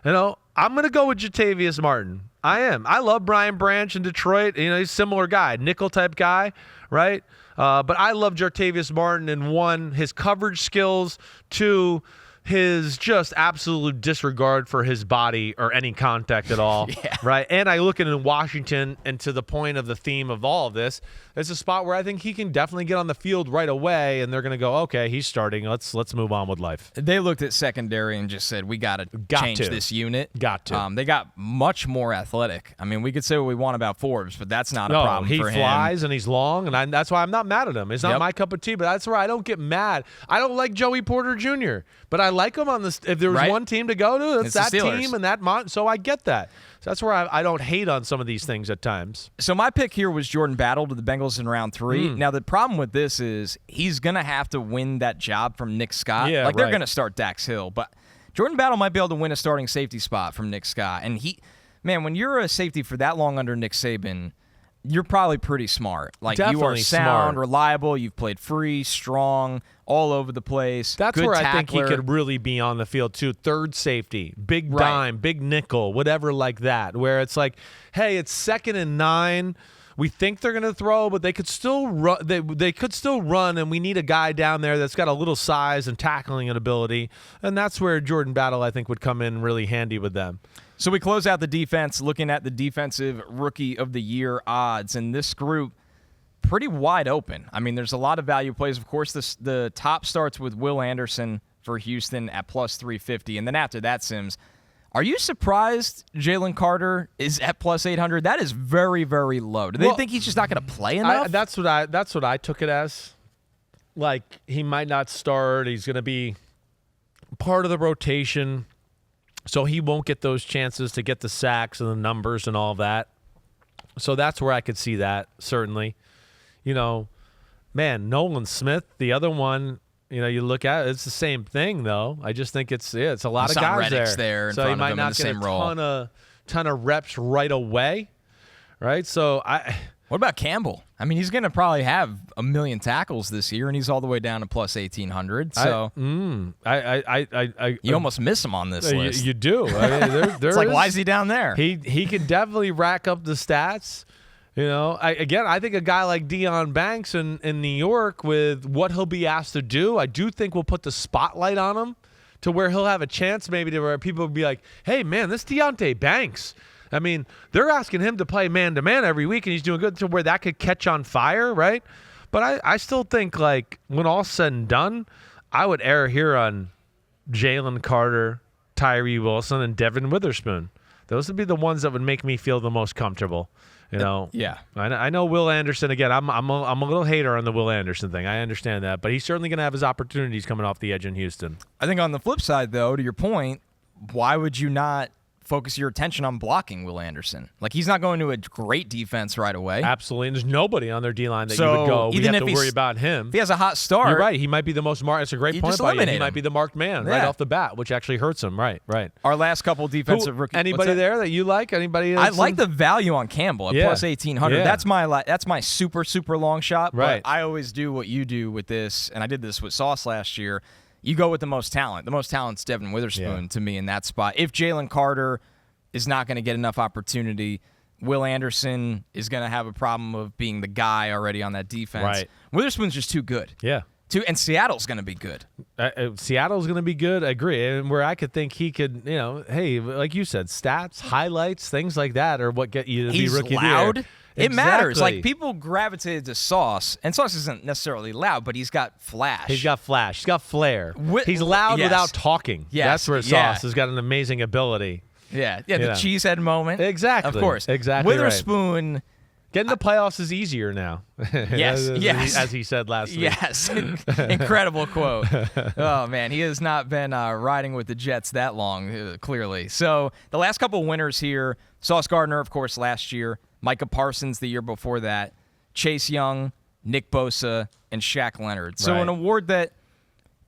Speaker 2: I'm going to go with Jatavius Martin. I am. I love Brian Branch in Detroit. He's a similar guy, nickel type guy, right? But I love Jatavius Martin in one, his coverage skills, two, his just absolute disregard for his body or any contact at all, right? And I look at it in Washington, and to the point of the theme of all of this, it's a spot where I think he can definitely get on the field right away, and they're going to go, okay, he's starting. Let's move on with life.
Speaker 3: They looked at secondary and just said, we got to change this unit.
Speaker 2: Got to.
Speaker 3: They got much more athletic. I mean, we could say what we want about Forbes, but that's not a problem for him.
Speaker 2: He flies and he's long, and that's why I'm not mad at him. It's not my cup of tea, but that's where I don't get mad. I don't like Joey Porter Jr., but I like him on this. If there was one team to go to, it's that team and that so I get that. So that's where I don't hate on some of these things at times.
Speaker 3: So my pick here was Jordan Battle to the Bengals in round 3. Now, the problem with this is he's going to have to win that job from Nick Scott.
Speaker 2: Yeah,
Speaker 3: they're going to start Dax Hill, but Jordan Battle might be able to win a starting safety spot from Nick Scott. And when you're a safety for that long under Nick Saban, you're probably pretty smart. Like,
Speaker 2: definitely
Speaker 3: you are sound,
Speaker 2: smart.
Speaker 3: Reliable. You've played free, strong, all over the place.
Speaker 2: That's
Speaker 3: good
Speaker 2: where
Speaker 3: tackler.
Speaker 2: I think he could really be on the field too. Third safety, big dime, big nickel, whatever like that. Where it's like, hey, it's 2nd and 9. We think they're going to throw, but they could still run. They could still run, and we need a guy down there that's got a little size and tackling ability. And that's where Jordan Battle, I think, would come in really handy with them.
Speaker 3: So we close out the defense looking at the defensive rookie of the year odds, and this group pretty wide open. I mean, there's a lot of value plays. Of course, the top starts with Will Anderson for Houston at plus 350, and then after that, Sims, are you surprised Jalen Carter is at plus 800? That is very, very low. Do they think he's just not going to play enough?
Speaker 2: That's what I took it as. Like, he might not start. He's going to be part of the rotation. So he won't get those chances to get the sacks and the numbers and all that. So that's where I could see that, certainly. Nolan Smith, the other one, you look at it, it's the same thing, though. I just think it's a lot of guys
Speaker 3: there in
Speaker 2: so
Speaker 3: front
Speaker 2: he
Speaker 3: of
Speaker 2: might
Speaker 3: him
Speaker 2: not
Speaker 3: in the
Speaker 2: get
Speaker 3: same
Speaker 2: a
Speaker 3: role.
Speaker 2: ton of reps right away, right? So
Speaker 3: What about Campbell? I mean, he's going to probably have 1 million tackles this year, and he's all the way down to plus 1,800. So
Speaker 2: you
Speaker 3: almost miss him on this list.
Speaker 2: You do. I mean,
Speaker 3: it's like, why is he down there?
Speaker 2: He can definitely rack up the stats. I think a guy like Deion Banks in New York, with what he'll be asked to do, I do think we'll put the spotlight on him to where he'll have a chance maybe to where people will be like, hey, man, this Deontay Banks. I mean, they're asking him to play man-to-man every week, and he's doing good to where that could catch on fire, right? But I still think, like, when all's said and done, I would err here on Jalen Carter, Tyree Wilson, and Devon Witherspoon. Those would be the ones that would make me feel the most comfortable.
Speaker 3: Yeah.
Speaker 2: I know Will Anderson, again, I'm a little hater on the Will Anderson thing. I understand that. But he's certainly going to have his opportunities coming off the edge in Houston.
Speaker 3: I think on the flip side, though, to your point, why would you not focus your attention on blocking Will Anderson. Like, he's not going to a great defense right away.
Speaker 2: Absolutely. And there's nobody on their D-line that you would go, we have to worry about him.
Speaker 3: If he has a hot start.
Speaker 2: You're right. He might be the most marked. It's a great point by you. He might be the marked man right off the bat, which actually hurts him. Right.
Speaker 3: Our last couple defensive rookies.
Speaker 2: Anybody there that you like? Anybody?
Speaker 3: I like the value on Campbell at plus 1,800.
Speaker 2: Yeah.
Speaker 3: That's my super, super long shot.
Speaker 2: Right.
Speaker 3: But I always do what you do with this, and I did this with Sauce last year. You go with the most talent. The most talent's Devon Witherspoon to me in that spot. If Jalen Carter is not going to get enough opportunity, Will Anderson is going to have a problem of being the guy already on that defense.
Speaker 2: Right.
Speaker 3: Witherspoon's just too good.
Speaker 2: Yeah.
Speaker 3: And Seattle's going to be good.
Speaker 2: Seattle's going to be good. I agree. And where I could think he could, hey, like you said, stats, highlights, things like that are what get you to be rookie
Speaker 3: loud.
Speaker 2: of the year.
Speaker 3: It matters. Like, people gravitated to Sauce, and Sauce isn't necessarily loud, but he's got flash.
Speaker 2: He's got flash. He's got flair. He's loud without talking.
Speaker 3: Yes.
Speaker 2: That's where Sauce has got an amazing ability.
Speaker 3: Yeah, the cheesehead moment.
Speaker 2: Exactly.
Speaker 3: Of course.
Speaker 2: Exactly.
Speaker 3: Witherspoon.
Speaker 2: Right. Getting the playoffs is easier now.
Speaker 3: Yes.
Speaker 2: As he said last week.
Speaker 3: Yes. Incredible quote. Oh, man. He has not been riding with the Jets that long, clearly. So the last couple winners here, Sauce Gardner, of course, last year. Micah Parsons the year before that. Chase Young, Nick Bosa, and Shaq Leonard. So an award that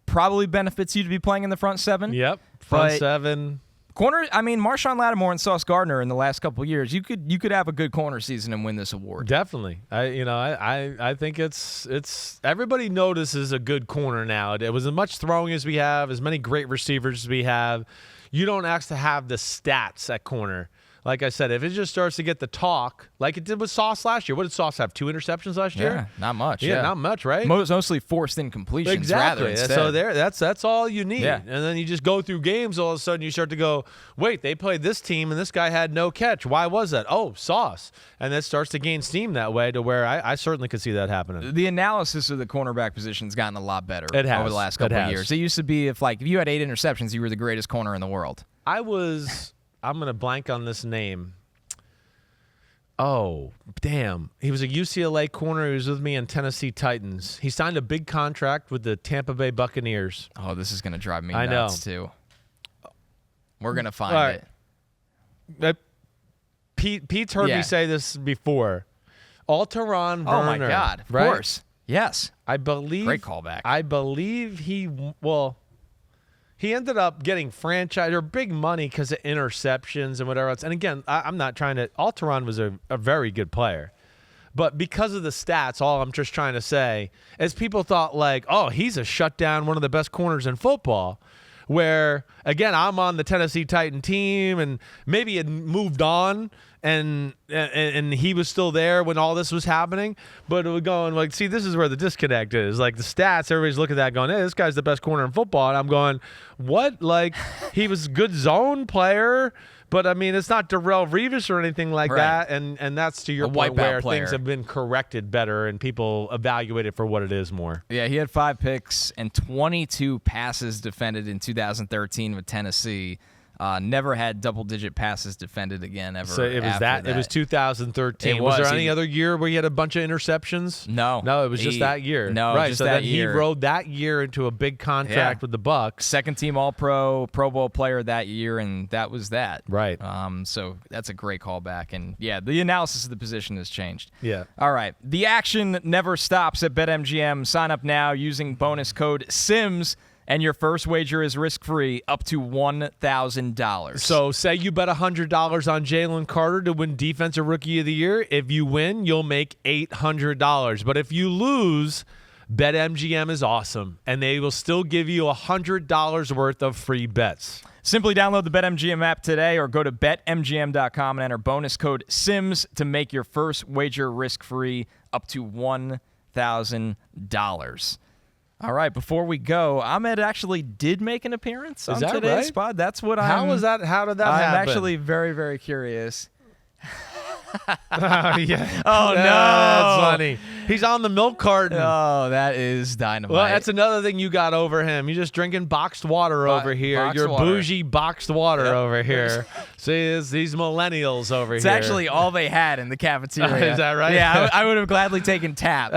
Speaker 3: probably benefits you to be playing in the front seven.
Speaker 2: Yep. Front seven.
Speaker 3: Corner, Marshawn Lattimore and Sauce Gardner in the last couple of years, you could have a good corner season and win this award.
Speaker 2: Definitely. I think it's everybody notices a good corner now. It was as much throwing as we have, as many great receivers as we have. You don't actually have the stats at corner. Like I said, if it just starts to get the talk, like it did with Sauce last year. What did Sauce have? 2 interceptions last year?
Speaker 3: Yeah, not much.
Speaker 2: Yeah, not much, right?
Speaker 3: Mostly forced incompletions.
Speaker 2: Exactly. So that's all you need.
Speaker 3: Yeah.
Speaker 2: And then you just go through games, all of a sudden you start to go, wait, they played this team and this guy had no catch. Why was that? Oh, Sauce. And that starts to gain steam that way to where I certainly could see that happening.
Speaker 3: The analysis of the cornerback position has gotten a lot better over the last couple of years. It used to be if you had 8 interceptions, you were the greatest corner in the world.
Speaker 2: I'm going to blank on this name. Oh, damn. He was a UCLA corner. He was with me in Tennessee Titans. He signed a big contract with the Tampa Bay Buccaneers.
Speaker 3: Oh, this is going to drive me nuts, too. We're going to find
Speaker 2: it. Pete's heard me say this before. Alteron Werner.
Speaker 3: Oh, my God. Of course. Yes.
Speaker 2: I believe.
Speaker 3: Great callback.
Speaker 2: I believe he ended up getting franchise or big money because of interceptions and whatever else. And again, I'm not trying to. Alteron was a very good player, but because of the stats, all I'm just trying to say is people thought like, oh, he's a shutdown, one of the best corners in football. Where again, I'm on the Tennessee Titan team, and maybe it moved on, and he was still there when all this was happening. But it was going like, see, this is where the disconnect is. Like the stats, everybody's looking at that, going, "Hey, this guy's the best corner in football," and I'm going, "What? Like he was a good zone player." But, it's not Darrell Revis or anything like that. And that's to your point where things have been corrected better and people evaluate it for what it is more.
Speaker 3: Yeah, he had 5 picks and 22 passes defended in 2013 with Tennessee. Never had double-digit passes defended again ever.
Speaker 2: So it was that. It was 2013. Was there any other year where he had a bunch of interceptions?
Speaker 3: No.
Speaker 2: No, it was just that year.
Speaker 3: No,
Speaker 2: right.
Speaker 3: just
Speaker 2: so
Speaker 3: that
Speaker 2: then
Speaker 3: year.
Speaker 2: He rode that year into a big contract with the Bucs.
Speaker 3: Second-team All-Pro, Pro Bowl player that year, and that was that.
Speaker 2: Right.
Speaker 3: So that's a great callback. And, yeah, the analysis of the position has changed.
Speaker 2: Yeah.
Speaker 3: All right. The action never stops at BetMGM. Sign up now using bonus code SIMS. And your first wager is risk-free up to $1,000.
Speaker 2: So say you bet $100 on Jalen Carter to win Defensive Rookie of the Year. If you win, you'll make $800. But if you lose, BetMGM is awesome, and they will still give you $100 worth of free bets.
Speaker 3: Simply download the BetMGM app today or go to BetMGM.com and enter bonus code SIMS to make your first wager risk-free up to $1,000. All right, before we go, Ahmed actually did make an appearance on today's spot. That's what
Speaker 2: How did that happen?
Speaker 3: I'm actually very, very curious.
Speaker 2: Yeah.
Speaker 3: Oh, no.
Speaker 2: That's funny. He's on the milk carton.
Speaker 3: Oh, that is dynamite.
Speaker 2: Well, that's another thing you got over him. You're just drinking boxed water over here. You're bougie boxed water over here. See, these millennials over here.
Speaker 3: It's actually all they had in the cafeteria.
Speaker 2: Is that right?
Speaker 3: Yeah, I would have gladly taken tap.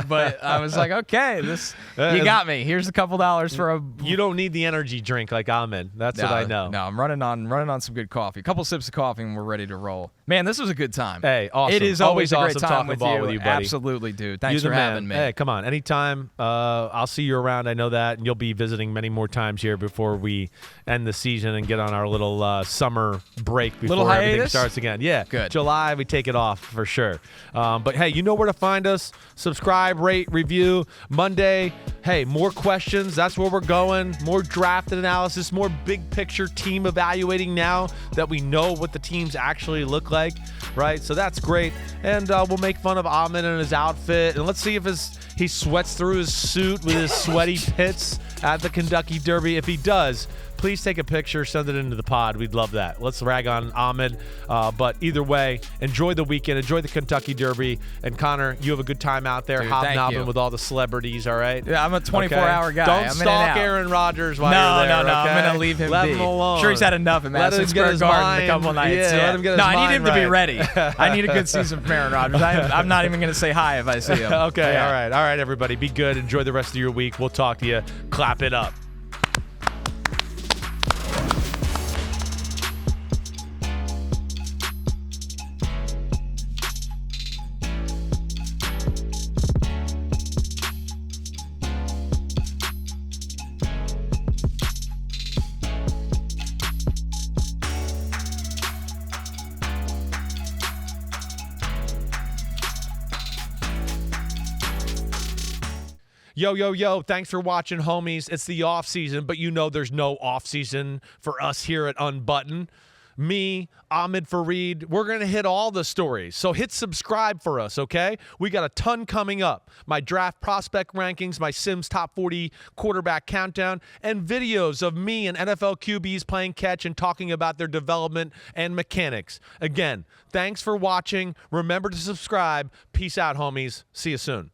Speaker 3: But I was like, okay, you got me. Here's a couple dollars for a.
Speaker 2: You don't need the energy drink like Ahmed. That's what I know.
Speaker 3: No, I'm running on some good coffee. A couple sips of coffee and we're ready to roll. Man, this was a good time.
Speaker 2: Hey, awesome.
Speaker 3: It is always a great
Speaker 2: awesome
Speaker 3: time
Speaker 2: talking ball with you, buddy.
Speaker 3: Absolutely, dude. Thanks for having me.
Speaker 2: Hey, come on. Anytime. I'll see you around. I know that. And you'll be visiting many more times here before we end the season and get on our little summer break before everything starts again. Yeah.
Speaker 3: Good.
Speaker 2: July, we take it off for sure. But, hey, you know where to find us. Subscribe, rate, review. Monday, hey, more questions. That's where we're going. More draft analysis, more big picture team evaluating now that we know what the teams actually look like, right? So that's great. And we'll make fun of Ahmed and his outfit. And let's see if he sweats through his suit with his sweaty pits at the Kentucky Derby. If he does, please take a picture, send it into the pod. We'd love that. Let's rag on Ahmed. But either way, enjoy the weekend. Enjoy the Kentucky Derby. And Connor, you have a good time out there hobnobbing with all the celebrities, all right?
Speaker 3: Yeah, I'm a 24-hour guy.
Speaker 2: Don't stalk Aaron Rodgers while you're there.
Speaker 3: No.
Speaker 2: Okay?
Speaker 3: I'm going to leave him
Speaker 2: let
Speaker 3: be.
Speaker 2: Him alone.
Speaker 3: I'm sure he's had enough of Madison Square Garden a couple nights.
Speaker 2: Yeah, let him get his
Speaker 3: I need him to be
Speaker 2: right.
Speaker 3: ready. I need a good season from Aaron Rodgers. I'm not even going to say hi if I see him.
Speaker 2: Okay, all right, everybody. Be good. Enjoy the rest of your week. We'll talk to you. Clap it up. Yo, thanks for watching, homies. It's the off season, but you know there's no off season for us here at Unbuttoned. Me, Ahmed Fareed, we're going to hit all the stories. So hit subscribe for us, okay? We got a ton coming up. My draft prospect rankings, my Sims top 40 quarterback countdown, and videos of me and NFL QBs playing catch and talking about their development and mechanics. Again, thanks for watching. Remember to subscribe. Peace out, homies. See you soon.